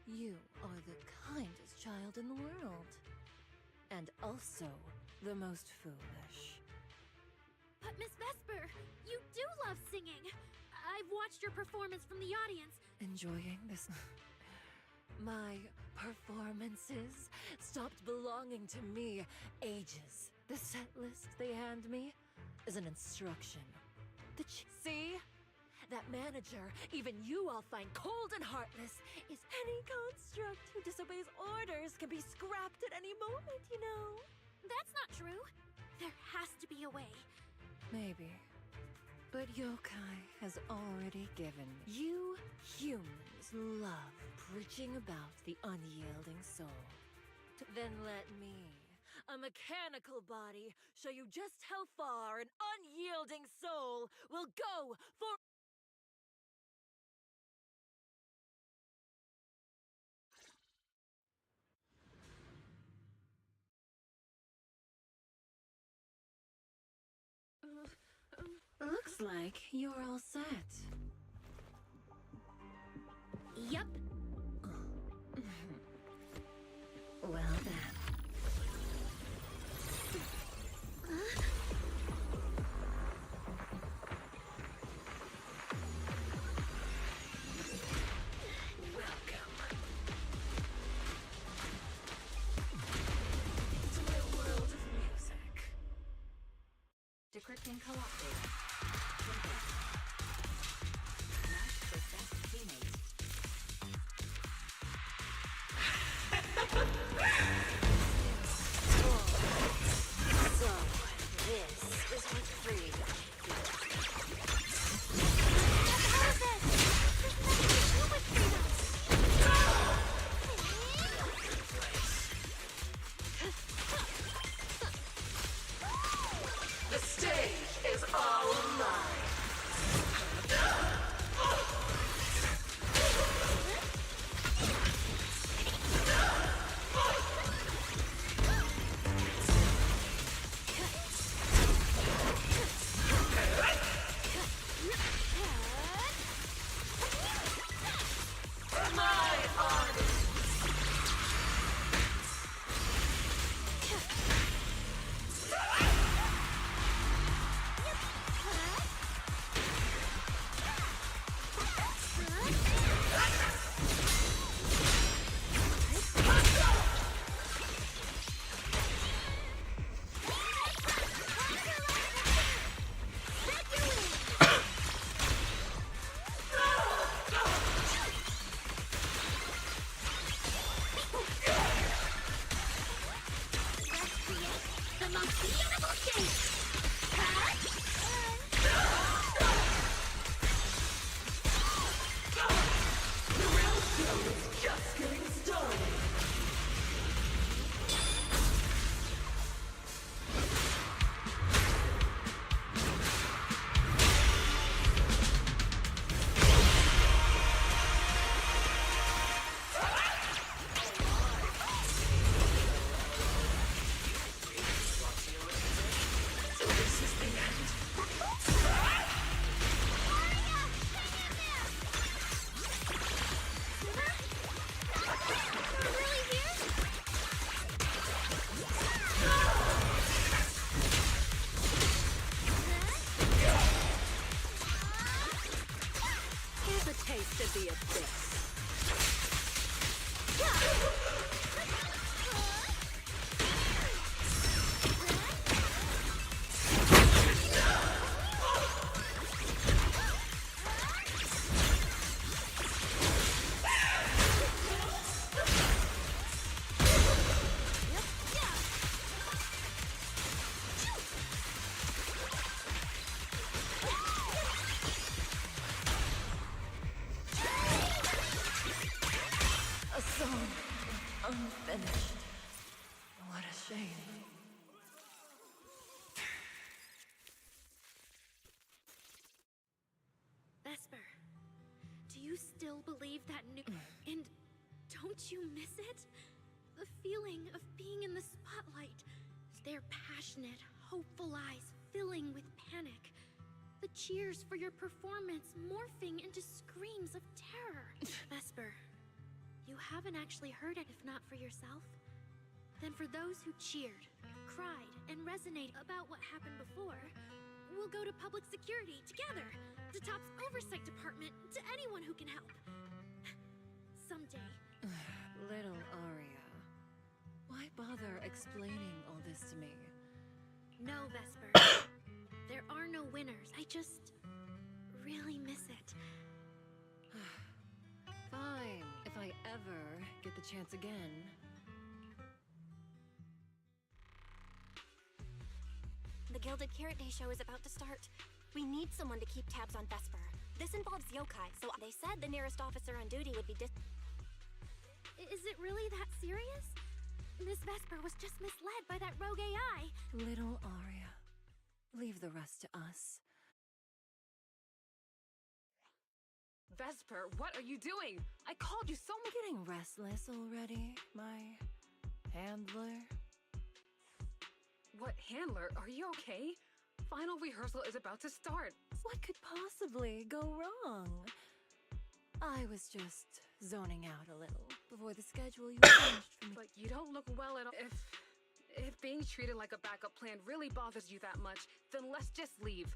you are the kindest child in the world. And also the most foolish. But Miss Vesper, you do love singing. I've watched your performance from the audience. Enjoying this? My performances stopped belonging to me ages. The set list they hand me is an instruction. See? That manager, even you all find cold and heartless, is any construct who disobeys orders can be scrapped at any moment, you know? That's not true. There has to be a way. Maybe. But Yokai has already given me. You humans love preaching about the unyielding soul. Then let me, a mechanical body, show you just how far an unyielding soul will go for... Looks like you're all set. Yup. Well then. Welcome to my world of music. Decrypting co-op data. Complete. Match for best teammate. So, this is what freedom The stage is on. the most beautiful shape! Just getting started. Here's a taste of the abyss. A song unfinished. What a shame. Vesper, do you still believe that new... And don't you miss it? The feeling of being in the spotlight. Their passionate, hopeful eyes filling with panic. The cheers for your performance morphing into screams of terror. Vesper, you haven't actually heard it if not for yourself. Then for those who cheered, cried, and resonated about what happened before, we'll go to public security together, to TOP's oversight department, to anyone who can help. Someday. Little Aria, why bother explaining all this to me? No, Vesper. There are no winners. I just really miss it. Fine, if I ever get the chance again. The Gilded Carrot Day show is about to start. We need someone to keep tabs on Vesper. This involves yokai, so they said the nearest officer on duty would be Is it really that serious? Miss Vesper was just misled by that rogue AI. Little Aria, leave the rest to us. Vesper, what are you doing? I called you so many. Getting restless already, my handler? What handler? Are you okay? Final rehearsal is about to start. What could possibly go wrong? I was just zoning out a little before the schedule you finished for me. But you don't look well at all. If being treated like a backup plan really bothers you that much, then let's just leave.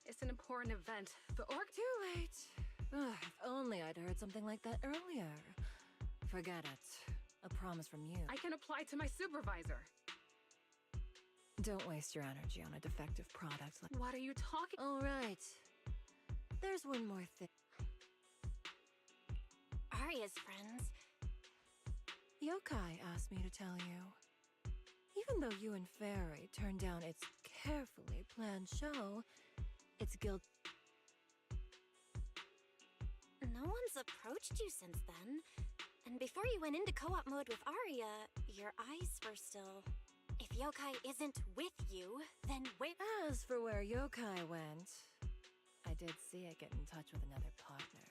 It's an important event. The org Too late. Ugh, if only I'd heard something like that earlier. Forget it. A promise from you. I can apply to my supervisor. Don't waste your energy on a defective product like... What are you talking? All right. There's one more thing. Aria's friends. Yokai asked me to tell you. Even though you and Fairy turned down its carefully planned show, its guild... No one's approached you since then. And before you went into co-op mode with Aria, your eyes were still... If Yokai isn't with you, then where... As for where Yokai went, I did see it get in touch with another partner.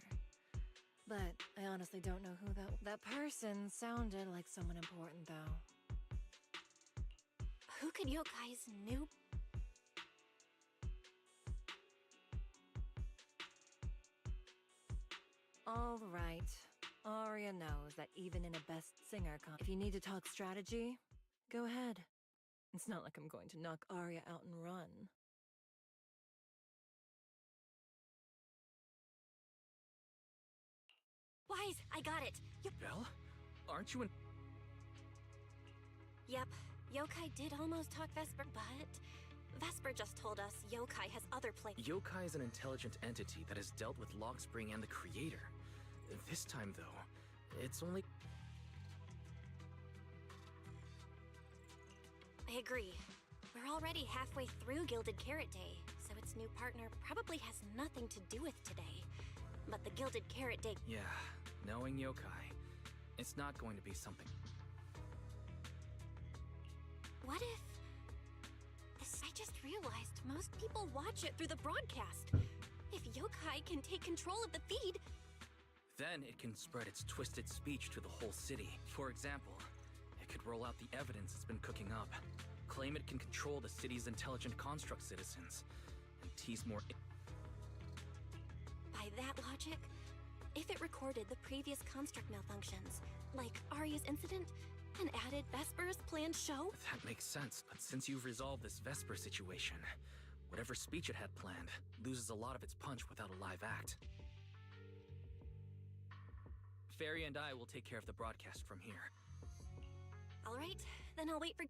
But I honestly don't know who that person sounded like someone important, though. Who could Yokai's new... All right. Aria knows that even in a best singer if you need to talk strategy, go ahead. It's not like I'm going to knock Aria out and run. Wise, I got it. Belle? Aren't you in... Yep, Yokai did almost talk Vesper, but... Vesper just told us Yokai has other play... Yokai is an intelligent entity that has dealt with Lockspring and the Creator. This time, though, it's only... I agree. We're already halfway through Gilded Carrot Day, so its new partner probably has nothing to do with today. But the Gilded Carrot Day... Yeah, knowing yokai, it's not going to be something. What if... I just realized most people watch it through the broadcast. If yokai can take control of the feed... Then it can spread its twisted speech to the whole city. For example, it could roll out the evidence it's been cooking up, claim it can control the city's intelligent construct citizens, and tease more... By that logic, if it recorded the previous construct malfunctions, like Arya's incident, and added Vesper's planned show... That makes sense, but since you've resolved this Vesper situation, whatever speech it had planned loses a lot of its punch without a live act. Fairy and I will take care of the broadcast from here. All right, then I'll wait for...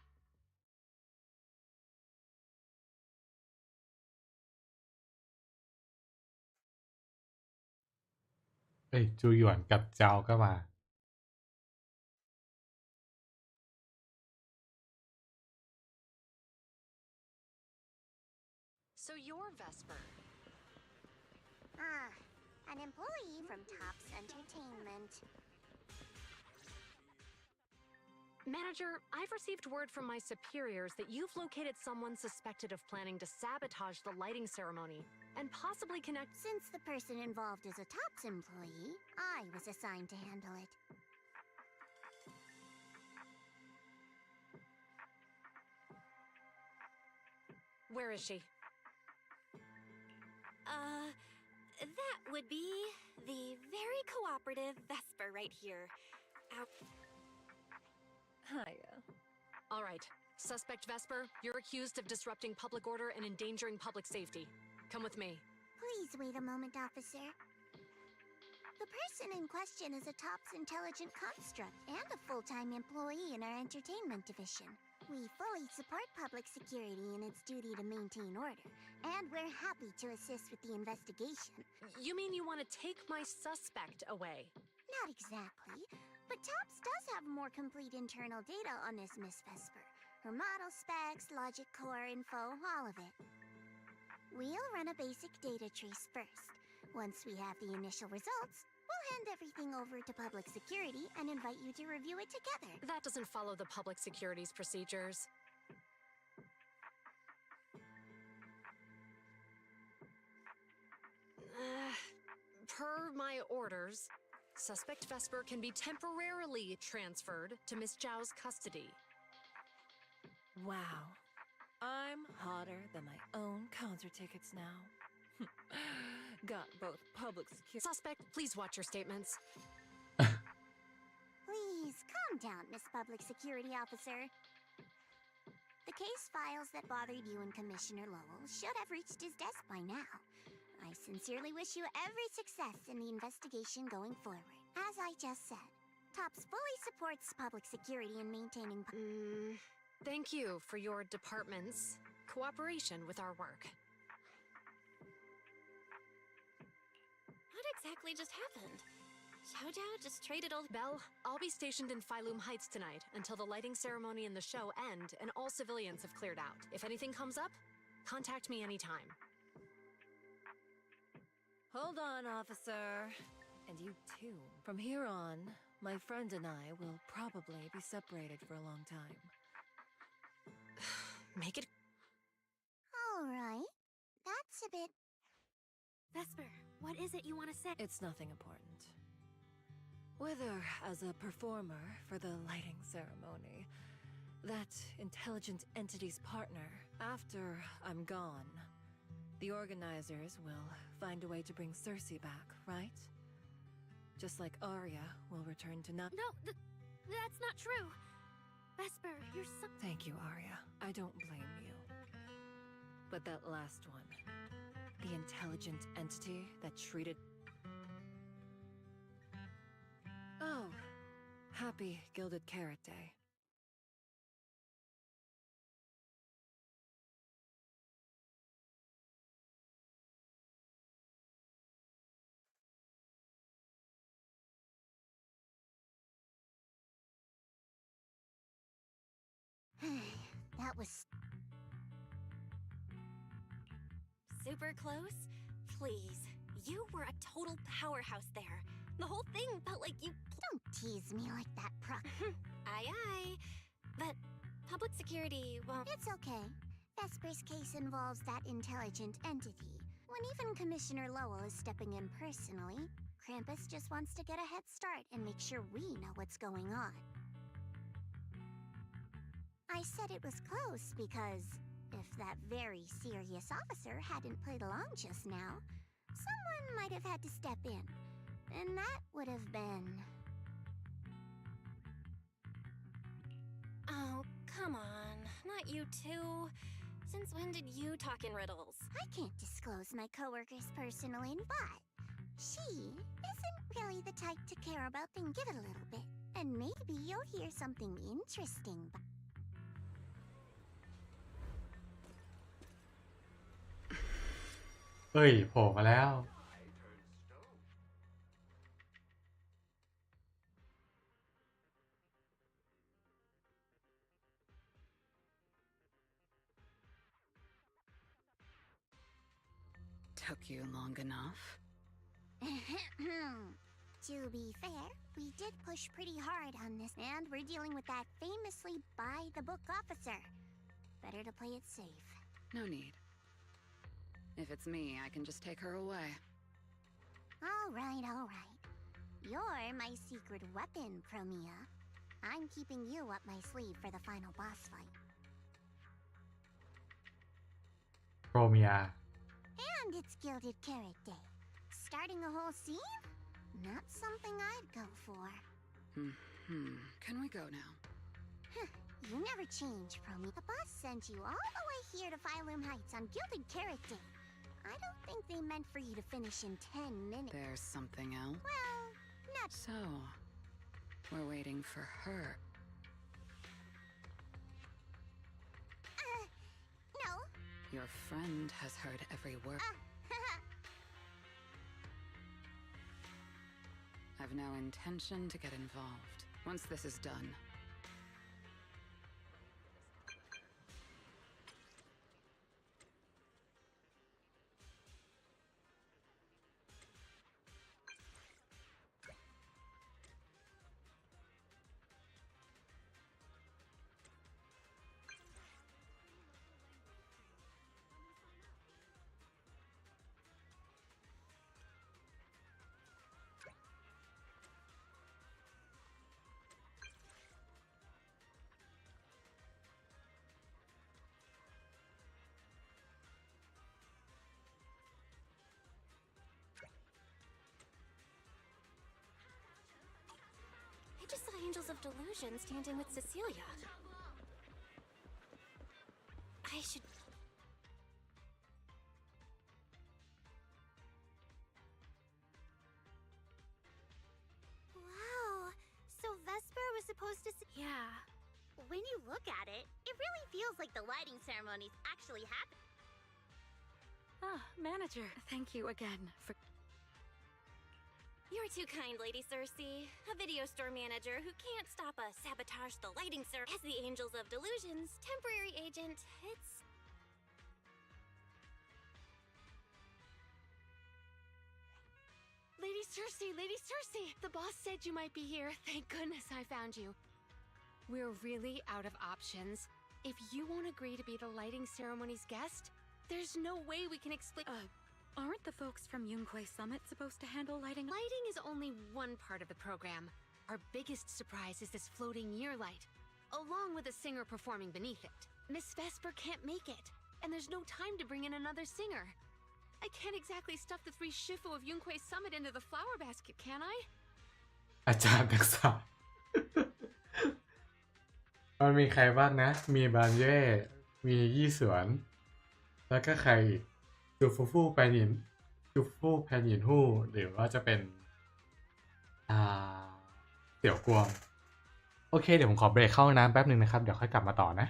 เอ้ยจูหยวนกับเจ้าก็มา So you're Vesper. An employee from Tops Entertainment. Manager, I've received word from my superiors that you've located someone suspected of planning to sabotage the lighting ceremony and possibly connect... Since the person involved is a Tops employee, I was assigned to handle it. Where is she? That would be the very cooperative Vesper right here. Hiya. All right. Suspect Vesper, you're accused of disrupting public order and endangering public safety. Come with me. Please wait a moment, officer. The person in question is a Tops intelligent construct and a full-time employee in our entertainment division. We fully support public security in its duty to maintain order, and we're happy to assist with the investigation. You mean you want to take my suspect away? Not exactly, but Tops does have more complete internal data on this Miss Vesper. Her model specs, logic core info, all of it. We'll run a basic data trace first. Once we have the initial results, we'll hand everything over to public security and invite you to review it together. That doesn't follow the public security's procedures. Per my orders, suspect Vesper can be temporarily transferred to Miss Zhao's custody. Wow. I'm hotter than my own concert tickets now. Got both public security... Suspect, please watch your statements. Please, calm down, Miss Public Security Officer. The case files that bothered you and Commissioner Lowell should have reached his desk by now. I sincerely wish you every success in the investigation going forward. As I just said, Tops fully supports public security in maintaining... Thank you for your department's cooperation with our work. What exactly just happened? Xiao Zhao just traded all... Belle, I'll be stationed in Phylum Heights tonight until the lighting ceremony and the show end and all civilians have cleared out. If anything comes up, contact me anytime. Hold on, officer. And you too. From here on, my friend and I will probably be separated for a long time. Make it... All right. That's a bit... Vesper, what is it you want to say? It's nothing important. Whether as a performer for the lighting ceremony, that intelligent entity's partner, after I'm gone, the organizers will find a way to bring Cersei back, right? Just like Arya will return to not... No, that's not true. Vesper, you're so... Thank you, Arya. I don't blame you. But that last one, the intelligent entity that treated... Oh, happy Gilded Carrot Day. That was... super close? Please. You were a total powerhouse there. The whole thing felt like you... Don't tease me like that, Aye. But public security won't... It's okay. Vesper's case involves that intelligent entity. When even Commissioner Lowell is stepping in personally, Krampus just wants to get a head start and make sure we know what's going on. I said it was close because if that very serious officer hadn't played along just now, someone might have had to step in. And that would have been... Oh, come on. Not you too. Since when did you talk in riddles? I can't disclose my coworkers' personal info. She isn't really the type to care about things. Give it a little bit, and maybe you'll hear something interesting. เอ้ยโผล่มาแล้ว Took you long enough. To be fair, we did push pretty hard on this, and we're dealing with that famously by-the-book officer. Better to play it safe. No need. If it's me, I can just take her away. All right. You're my secret weapon, Promia. I'm keeping you up my sleeve for the final boss fight. โปรเมีย And it's Gilded Carrot Day. Starting a whole scene? Not something I'd go for. Can we go now? You never change, Promia. The boss sent you all the way here to Phylum Heights on Gilded Carrot Day. I don't think they meant for you to finish in 10 minutes. There's something else? Well, not... So, we're waiting for her. No. Your friend has heard every word. I've no intention to get involved. Once this is done. I just saw Angels of Delusion standing with Cecilia. I should... Wow. So Vesper was supposed to... Yeah. When you look at it, it really feels like the lighting ceremonies actually happen. Ah, manager, thank you again for... You're too kind, Lady Cersei. A video store manager who can't stop us sabotage the lighting as the Angels of Delusion's temporary agent. It's... Lady Cersei! The boss said you might be here. Thank goodness I found you. We're really out of options. If you won't agree to be the lighting ceremony's guest, there's no way we can explain... Aren't the folks from Yunquay Summit supposed to handle lighting? Lighting is only one part of the program. Our biggest surprise is this floating year light, along with a singer performing beneath it. Miss Vesper can't make it, and there's no time to bring in another singer. I can't exactly stuff the 3 Shifu of Yunquay Summit into the flower basket, can I? อาจารย์นักศึกษา มันมีใครบ้างนะ มีบานเย่มียี่สวน แล้วก็ใครอีกจูฟูฟูแพนยินจูฟูแพนยินฮู้หรือว่าจะเป็นเสี่ยวกวง โอเค เดี๋ยวผมขอเบรกเข้าห้องน้ำแป๊บหนึ่งนะครับ เดี๋ยวค่อยกลับมาต่อนะ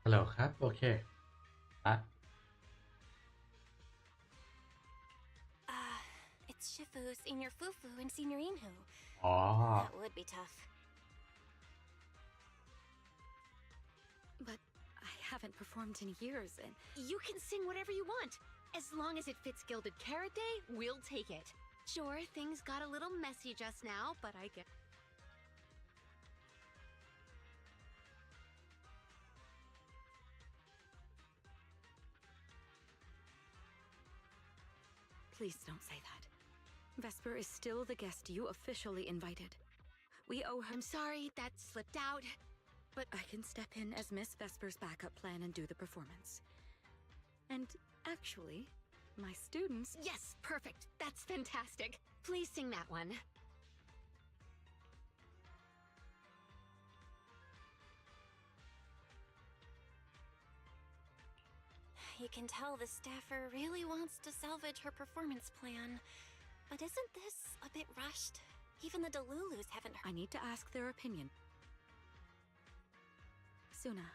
ฮัลโหลครับ โอเคอ่ะ It's Shifu, Senior Fufu, and Senior Inhu. อ๋อ That would be tough. But I haven't performed in years, and you can sing whatever you want. As long as it fits Gilded Carrot Day, we'll take it. Sure, things got a little messy just now, but I get. Please don't say that. Vesper is still the guest you officially invited. We owe her. I'm sorry, that slipped out. But I can step in as Miss Vesper's backup plan and do the performance. And actually, my students. Yes, perfect. That's fantastic. Please sing that one. You can tell the staffer really wants to salvage her performance plan. But isn't this a bit rushed? Even the Delulus haven't heard. I need to ask their opinion. Suna,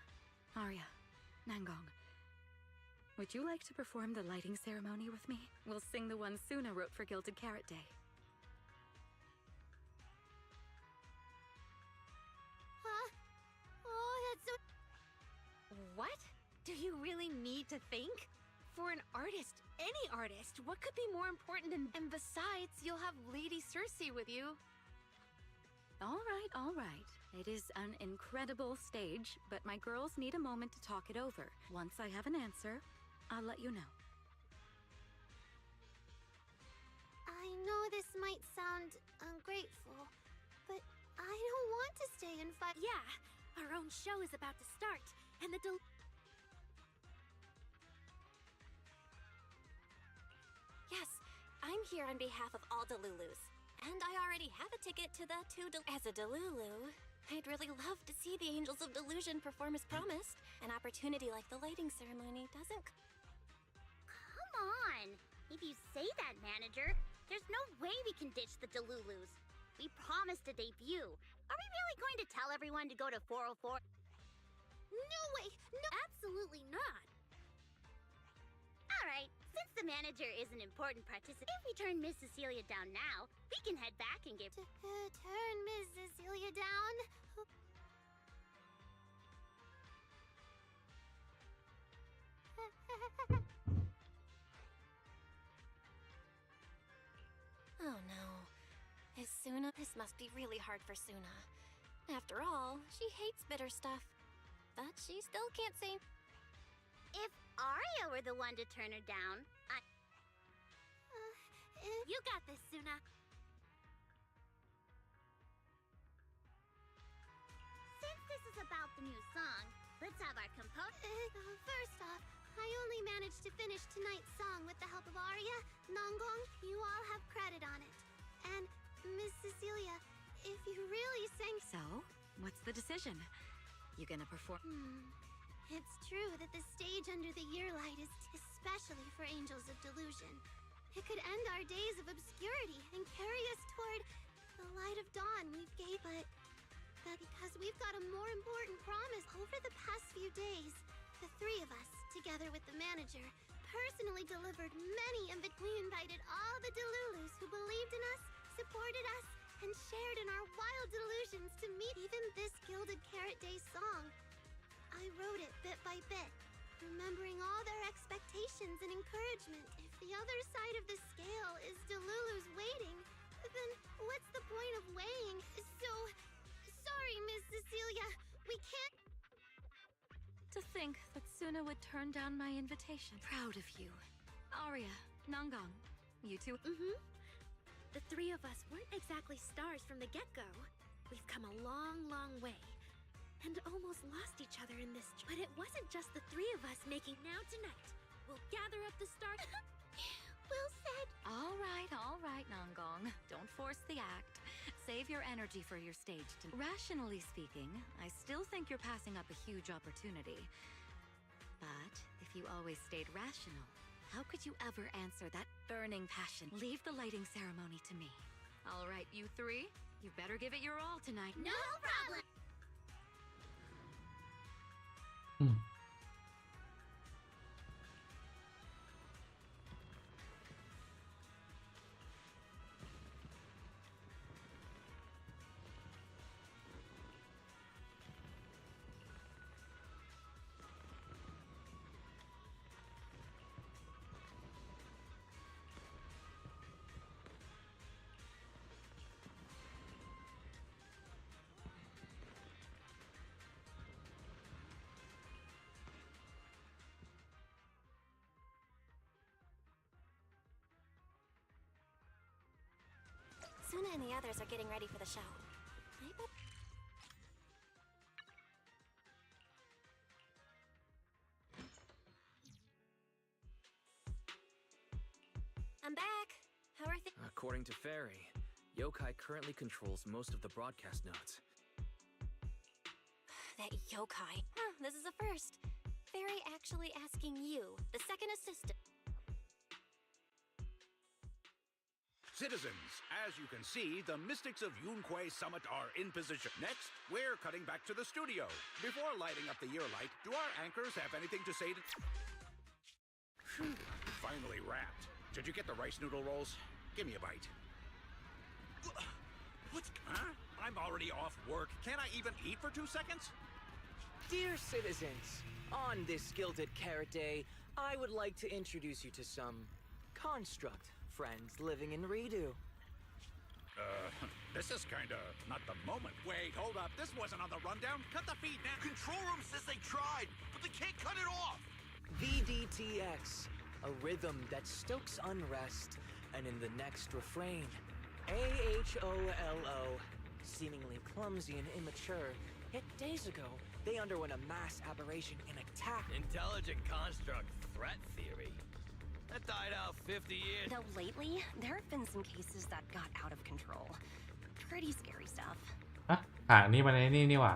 Arya, Nangong. Would you like to perform the lighting ceremony with me? We'll sing the one Suna wrote for Gilded Carrot Day. Huh? Oh, that's so... What? Do you really need to think? For an artist, any artist, what could be more important than... And besides, you'll have Lady Cersei with you. All right. It is an incredible stage, but my girls need a moment to talk it over. Once I have an answer, I'll let you know. I know this might sound ungrateful, but I don't want to stay and fight. Yeah, our own show is about to start, and the Yes, I'm here on behalf of all Delulus. And I already have a ticket to the As a Delulu, I'd really love to see the Angels of Delusion perform as promised. An opportunity like the lighting ceremony doesn't... Come on! If you say that, manager, there's no way we can ditch the Delulus. We promised a debut. Are we really going to tell everyone to go to 404? No way! No! Absolutely not! Alright, since the manager is an important participant, if we turn Miss Cecilia down now, we can head back and give... Turn Miss Cecilia down? Oh no. Is Suna... This must be really hard for Suna. After all, she hates bitter stuff. But she still can't say... If Arya were the one to turn her down, You got this, Suna. Since this is about the new song, let's have our First off, I only managed to finish tonight's song with the help of Arya, Nangong. You all have credit on it. And Miss Cecilia, if you really sang... So, what's the decision? You gonna perform? It's true that the stage under the yearlight is especially for Angels of Delusion. It could end our days of obscurity and carry us toward the light of dawn we've gave, but because we've got a more important promise. Over the past few days, the three of us, together with the manager, personally delivered many we invited all the Delulus who believed in us, supported us, and shared in our wild delusions to meet even this Gilded Carrot Day song. I wrote it bit by bit, remembering all their expectations and encouragement. If the other side of the scale is Delulu's waiting, then what's the point of weighing? So, sorry, Miss Cecilia, we can't... To think that Suna would turn down my invitation. Proud of you. Arya, Nangong, you two... The three of us weren't exactly stars from the get-go. We've come a long, long way. And almost lost each other in this... But it wasn't just the three of us making... Now tonight, we'll gather up the stars... Well said. All right, Nangong. Don't force the act. Save your energy for your stage. Rationally speaking, I still think you're passing up a huge opportunity. But if you always stayed rational, how could you ever answer that burning passion? Leave the lighting ceremony to me. All right, you three, you better give it your all tonight. No problem! Suna and the others are getting ready for the show. I bet. I'm back. How are things? According to Fairy, Yokai currently controls most of the broadcast nodes. That yokai. This is a first. Fairy actually asking you, the second assistant. Citizens, as you can see, the Mystics of Yunquay Summit are in position. Next, we're cutting back to the studio. Before lighting up the year light, do our anchors have anything to say to... Phew, finally wrapped. Did you get the rice noodle rolls? Give me a bite. What? Huh? I'm already off work. Can't I even eat for 2 seconds? Dear citizens, on this Gilded Carrot Day, I would like to introduce you to some construct friends living in Redo. This is kinda not the moment. Wait, hold up. This wasn't on the rundown. Cut the feed now. Control room says they tried, but they can't cut it off. VDTX, a rhythm that stokes unrest, and in the next refrain, AHOLO, seemingly clumsy and immature, yet days ago, they underwent a mass aberration in attack. Intelligent construct threat theory. That died out 50 years. Though lately, there have been some cases that got out of control. Pretty scary stuff. อ่ะนี่มันไอ้นี่หว่า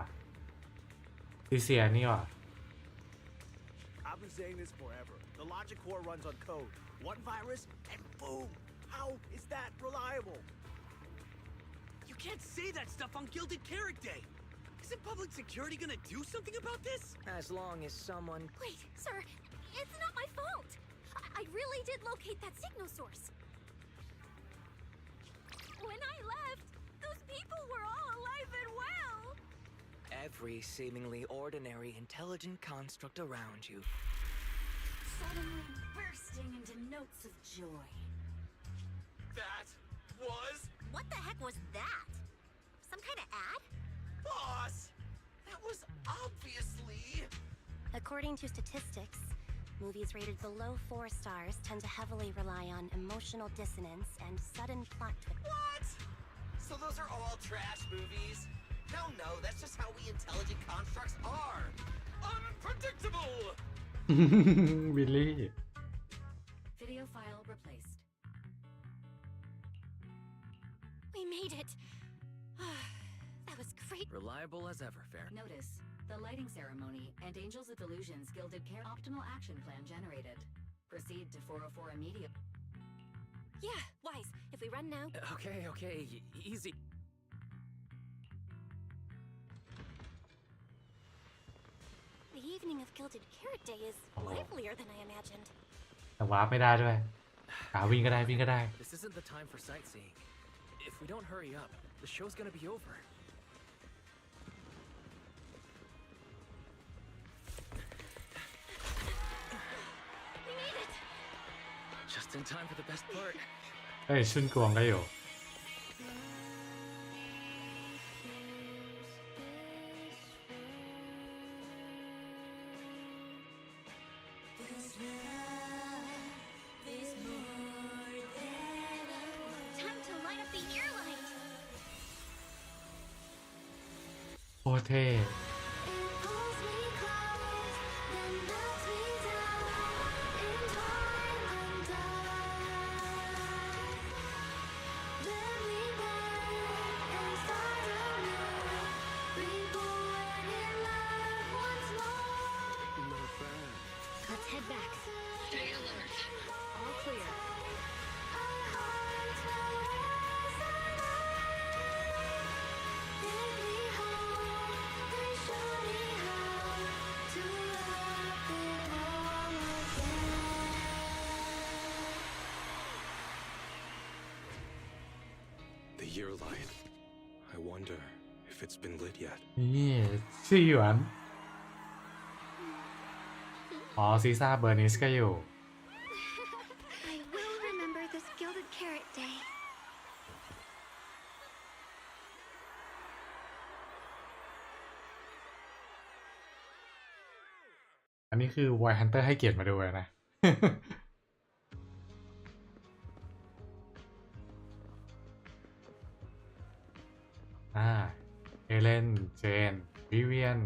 ซีเซียนี่หว่า I've been saying this forever. The logic core runs on code. One virus, and boom! How is that reliable? You can't say that stuff on Gilded Carrot Day. Isn't public security gonna do something about this? As long as someone... Wait, sir, it's not my fault. I really did locate that signal source. When I left, those people were all alive and well. Every seemingly ordinary intelligent construct around you. Suddenly bursting into notes of joy. That was... What the heck was that? Some kind of ad? Boss! That was obviously... According to statistics, movies rated below 4 stars tend to heavily rely on emotional dissonance and sudden plot twists. What? So those are all trash movies? No, that's just how we intelligent constructs are. Unpredictable! วิลลี่ Video file replaced. We made it. That was great. Reliable as ever, Fair. Notice, the lighting ceremony and Angels of Illusions Gilded Care optimal action plan generated. Proceed to 404 immediately. Yeah, Wise. If we run now. Okay, easy. The evening of Gilded Carrot Day is livelier than I imagined. แต่วาร์ปไม่ได้ด้วยวิ่งก็ได้ This isn't the time for sightseeing. If we don't hurry up, the show's gonna be over. We made it. Just in time for the best part. เอ้ยชุนกวงก็อยู่โคตรเท่ Let's head back. Stay alert. All clear. The year light. I wonder if it's been lit yet. นี่ซี่หยวนอ๋อซีซ่าเบอร์นิสก็อยู่ I will remember this Gilded Carrot Day. อันนี้คือ Void Hunter ให้เกียรติมาดูเลยนะ Wise, เอเลน เจน วิเวียน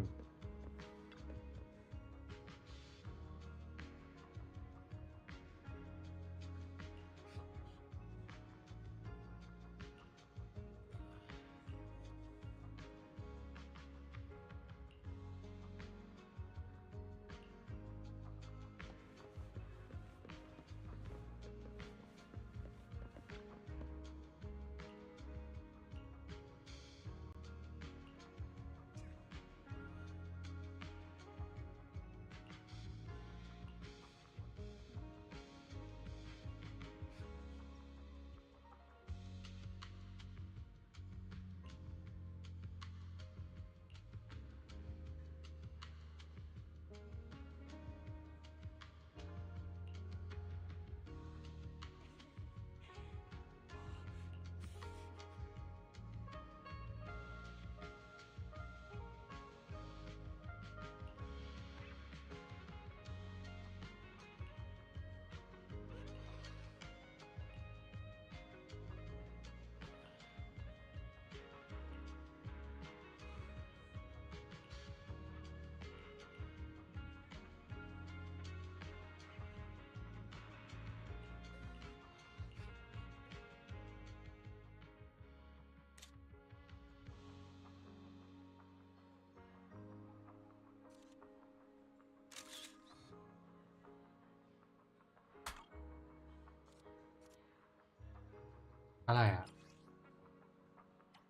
อะไรอ่ะ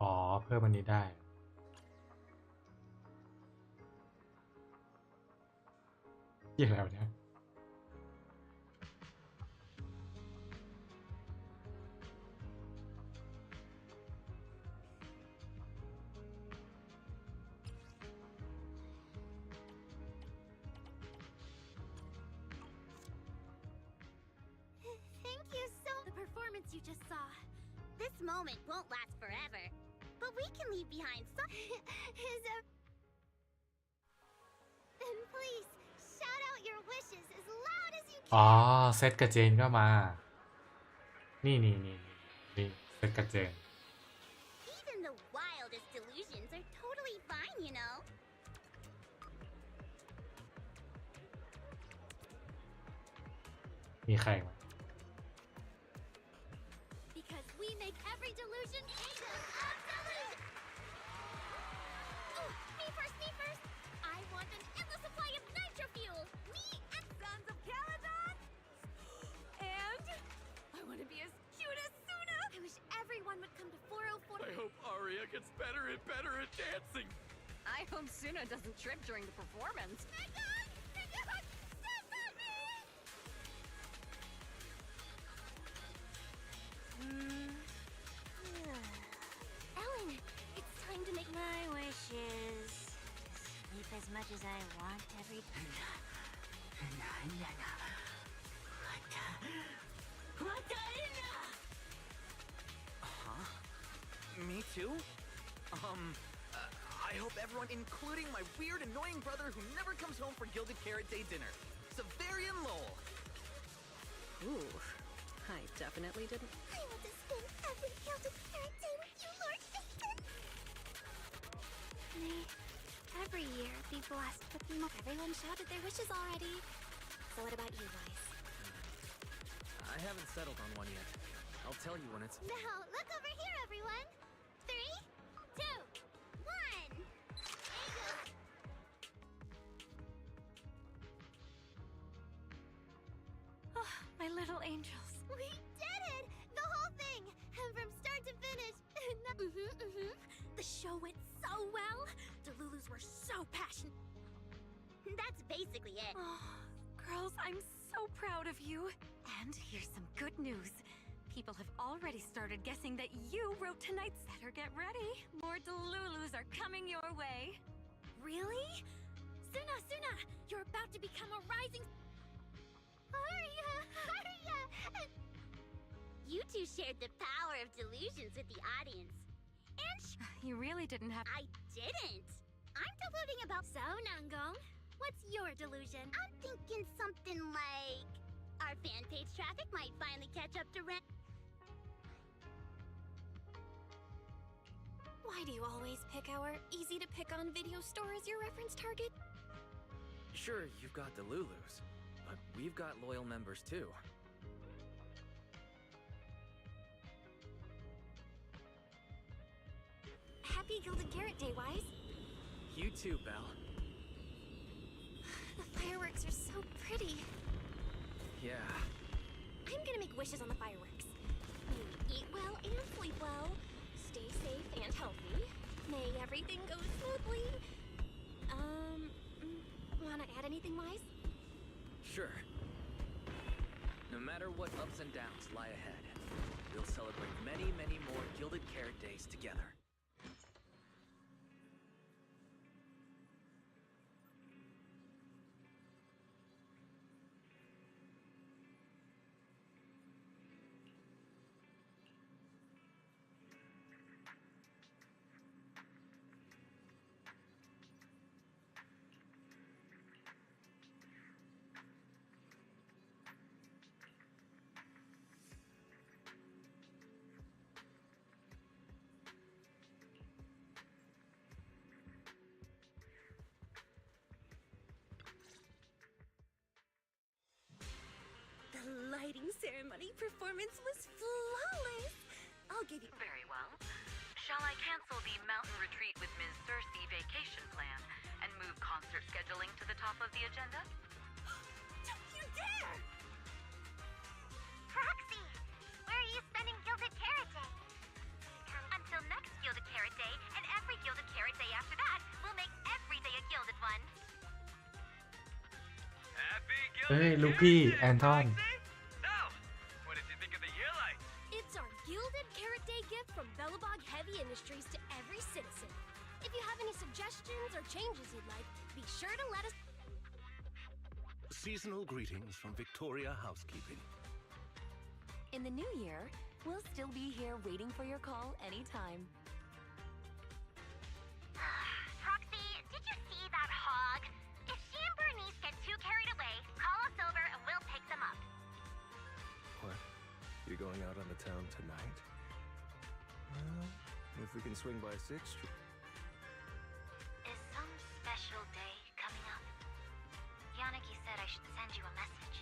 อ๋อ เพิ่มอันนี้ได้ เกี่ยวอะไรวะเนี่ย Thank you so much. The performance you just saw. This moment won't last forever, but we can leave behind some. Is a. Then please shout out your wishes as loud as you อ๋อ can. เซตกับเจนก็มา นี่เซตกับเจน Even the wildest delusions are totally fine, you know. มีใครไหม Because we make every delusion absolute. Ooh, me first. I want an endless supply of nitro fuel. Me and Sons of Caledon. And I want to be as cute as Suna. I wish everyone would come to 404. I hope Arya gets better and better at dancing. I hope Suna doesn't trip during the performance. Ellen, it's time to make my wishes. Sleep as much as I want every. Huh? Me too? I hope everyone, including my weird, annoying brother who never comes home for Gilded Carrot Day dinner, Severian Lowell. Ooh, I definitely didn't. I want to spend every Gilded Carrot Day with you, Lord Distance. Every year, people ask for more. Everyone shouted their wishes already. So what about you guys? I haven't settled on one yet. I'll tell you when it's... Now, look over here, everyone. 3, 2, 1. Oh, my little angels. We did it! The whole thing! And from start to finish. The show went so well. The Lulus were so passionate. That's basically it. Oh, girls, I'm so proud of you. And here's some good news. People have already started guessing that you wrote tonight's. Better get ready. More Delulus are coming your way. Really? Suna, you're about to become a rising... Arya! You two shared the power of delusions with the audience. And You really didn't have... I didn't. I'm deluding about... So, Nangong, what's your delusion? I'm thinking something like... Our fan page traffic might finally catch up to Ren... Why Why do you always pick our easy-to-pick-on video store as your reference target? Sure, you've got the Lulus, but we've got loyal members too. Happy Gilded Carrot Day, Wise. You too, Belle. The fireworks are so pretty. Yeah. I'm gonna make wishes on the fireworks. May you eat well and sleep well. Stay safe and healthy. May everything go smoothly. Wanna add anything, Wise? Sure. No matter what ups and downs lie ahead, we'll celebrate many, many more Gilded Carrot Days together. The lighting ceremony performance was flawless. I'll give you... Very well. Shall I cancel the mountain retreat with Ms. Cersei vacation plan and move concert scheduling to the top of the agenda? Don't you dare! Proxy, where are you spending Gilded Carrot Day? Until next Gilded Carrot Day, and every Gilded Carrot Day after that, we'll make every day a gilded one. Happy เฮ้ย Gilded ลูกี้ Carrot แอนทอน Day, So, what did you think of the year light? It's our Gilded Carrot Day gift from Bellabog Heavy Industries to every citizen. If you have any suggestions or changes you'd like, be sure to let us... Seasonal greetings from Victoria Housekeeping. In the new year, we'll still be here waiting for your call anytime. Proxy, did you see that hog? If she and Bernice get too carried away, call us over and we'll pick them up. What? You're going out on the town tonight? Well, if we can swing by 6th Street. Is some special day coming up? Yannicki said I should send you a message.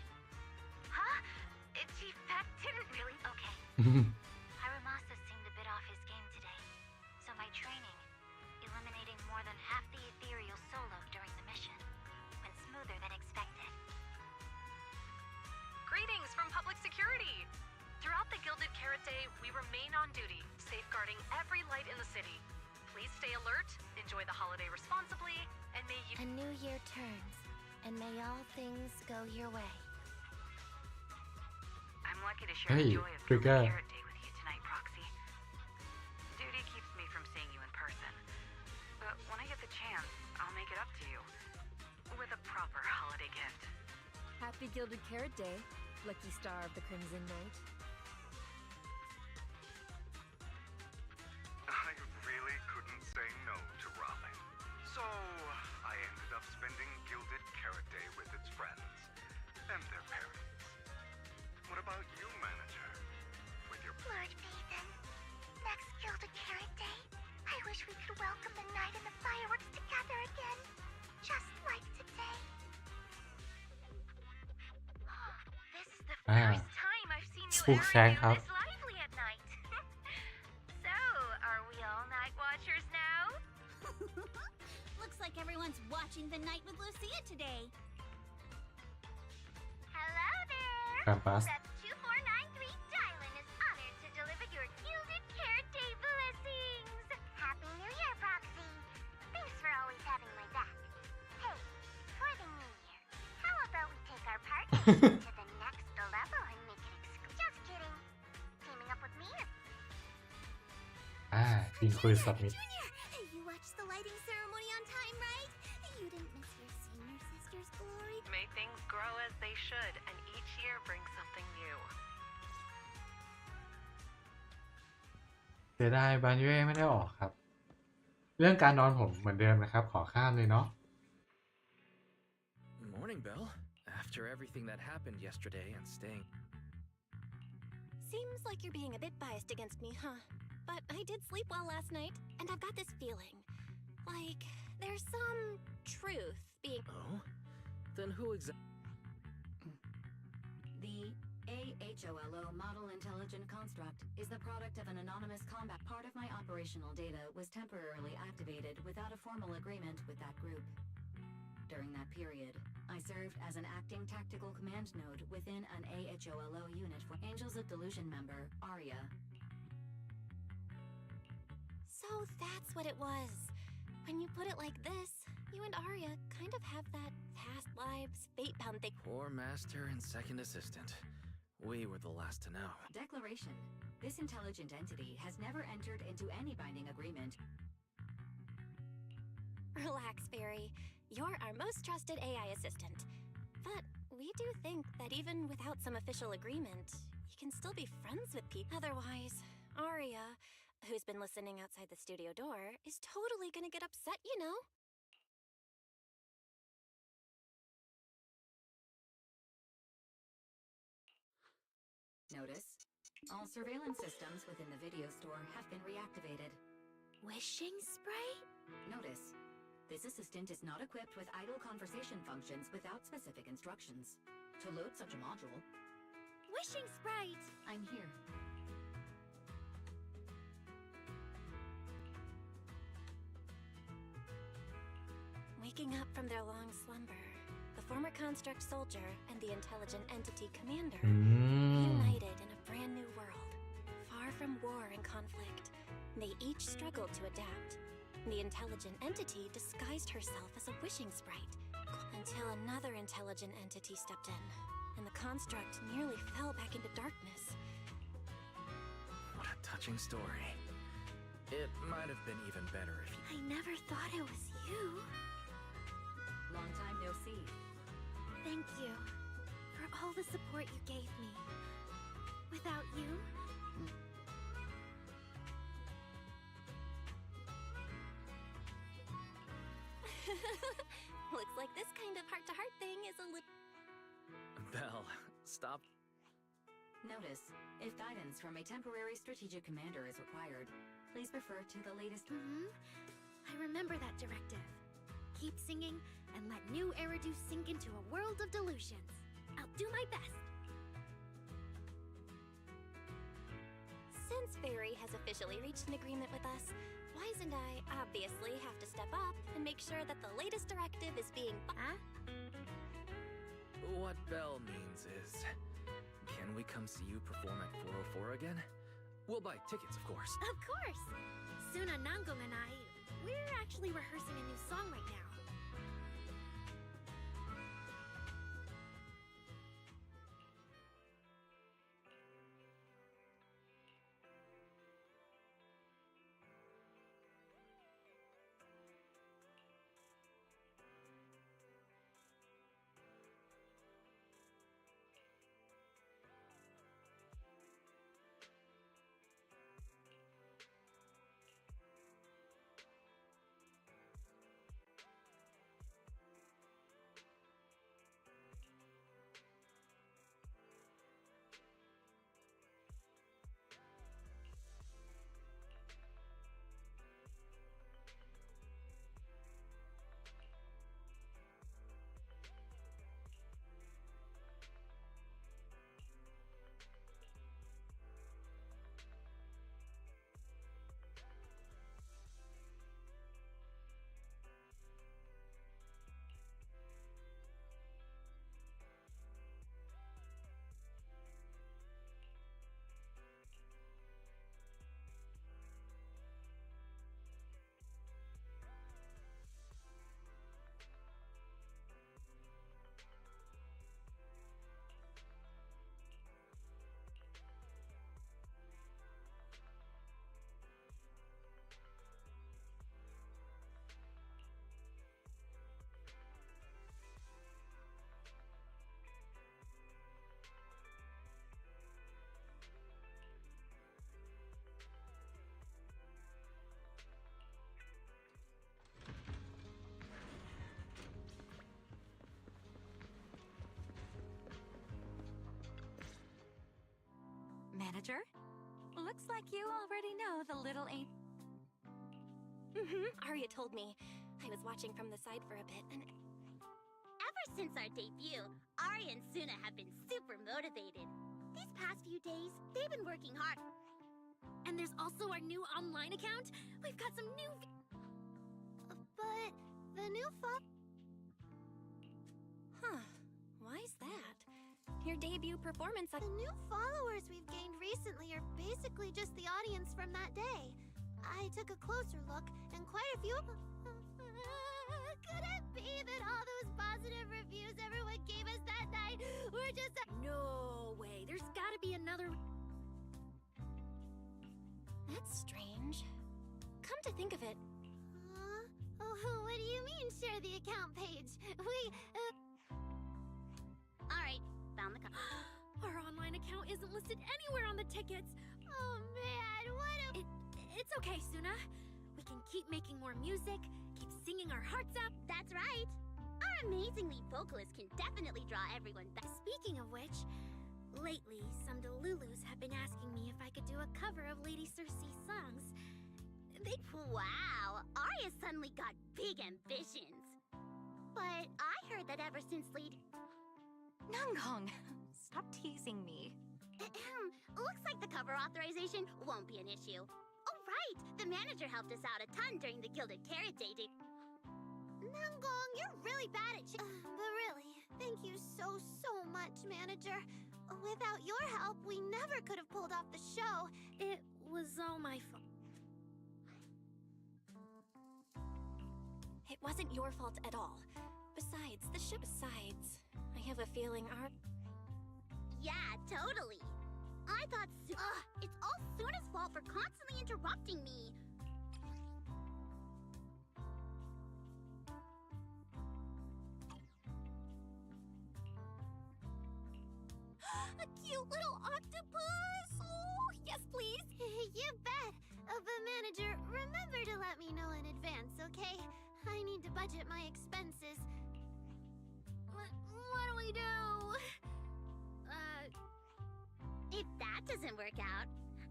Huh? Chief Peck didn't really... Okay. Hiromasa seemed a bit off his game today. So my training, eliminating more than half the ethereal solo during the mission, went smoother than expected. Greetings from Public Security! Throughout the Gilded Carrot Day, we remain on duty, safeguarding every light in the city. Please stay alert, enjoy the holiday responsibly, and may you... A new year turns, and may all things go your way. I'm lucky to share Hey, the joy of Gilded Trigger. Carrot Day with you tonight, Proxy. Duty keeps me from seeing you in person. But when I get the chance, I'll make it up to you. With a proper holiday gift. Happy Gilded Carrot Day, lucky star of the Crimson Knight. I really couldn't say no to Robin. So, I ended up spending Gilded Carrot Day with its friends and their parents. What about you, manager? With your... Lord Phaethon, next Gilded Carrot Day, I wish we could welcome the night and the fireworks together again. Just like today. This is the first time I've seen you Spook Shack Aaron,ครับ this lively at night. So, are we all night watchers now? Looks like everyone's watching the night with Lucia today. Hello there. ครับบัส That's 2493 Dylan is honored to deliver your Gilded Carrot Day blessings. Happy New Year, Proxy. Thanks for always having my back. Hey, for the new year, how about we take our partnership to the next level and make it exclusive? Just kidding. Teaming up with me is... ยิงคุยสับมิด Junior, you watched the lighting ceremony on time, right? You didn't miss your senior sister's glory. May things grow as they should, and each year brings something new. เสียดายบานเย่ไม่ได้ออกครับ เรื่องการนอนผมเหมือนเดิมนะครับ ขอข้ามเลยเนาะ Morning, Belle. After everything that happened yesterday and staying... Seems like you're being a bit biased against me, huh? But I did sleep well last night, and I've got this feeling. Like, there's some truth being... Oh? Then who exactly... The AHOLO Model Intelligent Construct is the product of an anonymous combat. Part of my operational data was temporarily activated without a formal agreement with that group. During that period, I served as an acting tactical command node within an AHOLO unit for Angels of Delusion member, Arya. So that's what it was. When you put it like this, you and Arya kind of have that past lives, fate-bound thing. Poor master and second assistant. We were the last to know. Declaration. This intelligent entity has never entered into any binding agreement. Relax, Fairy. You're our most trusted AI assistant. But we do think that even without some official agreement, you can still be friends with people. Otherwise, Arya, who's been listening outside the studio door, is totally gonna get upset, you know? Notice, all surveillance systems within the video store have been reactivated. Wishing spray? Notice, this assistant is not equipped with idle conversation functions without specific instructions. To load such a module, Wishing sprite! I'm here. Waking up from their long slumber, the former construct soldier and the intelligent entity commander reunited in a brand new world, far from war and conflict. They each struggled to adapt. The intelligent entity disguised herself as a wishing sprite until another intelligent entity stepped in, and the construct nearly fell back into darkness. What a touching story. It might have been even better if you... I never thought it was you. Long time no see. Thank you for all the support you gave me. Without you... Looks like this kind of heart-to-heart thing is a little... Belle, stop. Notice, if guidance from a temporary strategic commander is required, please refer to the latest... I remember that directive. Keep singing and let new Eridu sink into a world of delusions. I'll do my best. Since Fairy has officially reached an agreement with us, Wise and I obviously have to step up and make sure that the latest directive is being... Huh? What Belle means is... Can we come see you perform at 404 again? We'll buy tickets, of course. Of course! Suna Nangong and I, we're actually rehearsing a new song right now. Manager? Looks like you already know the little ain't. Arya told me. I was watching from the side for a bit, and Ever since our debut, Arya and Suna have been super motivated. These past few days, they've been working hard. And there's also our new online account. We've got some new. But the new huh? Why is that? Your debut performance. The new followers we've gained recently are basically just the audience from that day. I took a closer look, and quite a few. Could it be that all those positive reviews everyone gave us that night were just No way. There's gotta be another. That's strange. Come to think of it. Oh, what do you mean, share the account page? Alright, found the Our online account isn't listed anywhere on the tickets. Oh man, what a. It's okay, Suna. We can keep making more music, keep singing our hearts out. That's right. Our amazing lead vocalist can definitely draw everyone back. Speaking of which, lately some Delulus have been asking me if I could do a cover of Lady Circe's songs. Wow, Arya suddenly got big ambitions. But I heard that ever since Lady... Nangong, stop teasing me. Looks like the cover authorization won't be an issue. Oh right, the manager helped us out a ton during the Gilded Carrot Day. Nangong, you're really bad at but really, thank you so much, manager. Without your help, we never could have pulled off the show. It was all my fault. It wasn't your fault at all. Besides, I have a feeling our... Yeah, totally. I thought it's all Suna's fault for constantly interrupting me. A cute little octopus! Oh, yes, please! You bet! But manager, remember to let me know in advance, okay? I need to budget my expenses. What do we do? If that doesn't work out,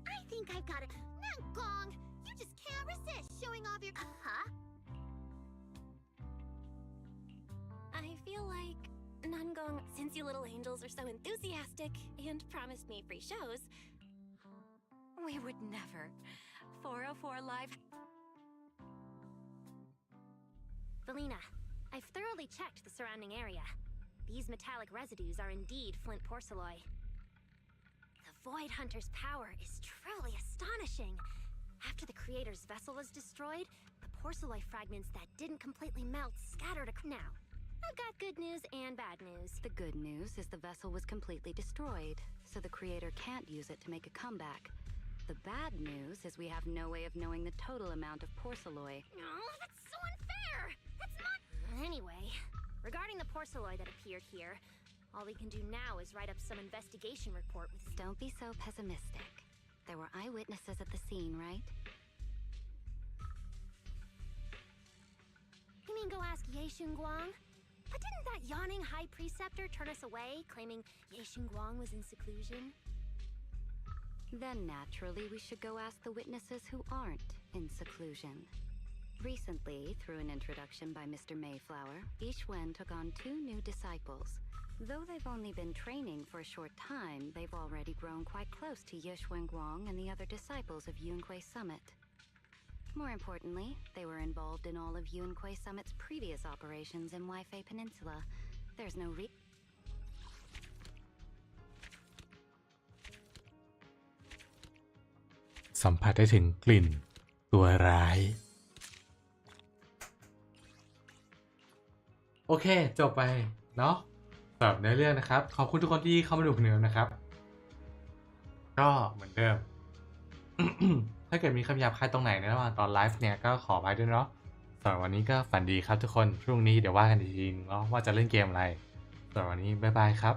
I think I've got it. Nangong! You just can't resist showing off your... I feel like, Nangong, since you little angels are so enthusiastic and promised me free shows, we would never. 404 Live... Felina, I've thoroughly checked the surrounding area. These metallic residues are indeed flint porcelloi. The Void Hunter's power is truly astonishing. After the creator's vessel was destroyed, the porcelloi fragments that didn't completely melt scattered now. I've got good news and bad news. The good news is the vessel was completely destroyed, so the creator can't use it to make a comeback. The bad news is we have no way of knowing the total amount of porcelloi. Oh, that's so unfair! That's not... Anyway, regarding the porcelloi that appeared here, all we can do now is write up some investigation report with... Don't be so pessimistic. There were eyewitnesses at the scene, right? You mean go ask Ye Xinguang? But didn't that yawning high preceptor turn us away, claiming Ye Xinguang was in seclusion? Then naturally we should go ask the witnesses who aren't in seclusion. Recently, through an introduction by Mr. Mayflower, Yixuan took on 2 new disciples. Though they've only been training for a short time, they've already grown quite close to Yixuan Guang and the other disciples of Yunquei Summit. More importantly, they were involved in all of Yunquei Summit's previous operations in Weifei Peninsula. There's no สัมผัสได้ถึงกลิ่นตัวร้ายโอเคจบไปเนาะสำหรับในเรื่องนะครับขอบคุณทุกคนที่เข้ามาดูเนื้อนะครับก็เหมือนเดิม ถ้าเกิดมีคำหยาบคายตรงไหนในระหว่างตอนไลฟ์เนี่ยก็ขออภัยด้วยเนาะสำหรับวันนี้ก็ฝันดีครับทุกคนพรุ่งนี้เดี๋ยวว่ากันอีกทีนึงเนาะว่าจะเล่นเกมอะไรสำหรับวันนี้บ๊ายบายครับ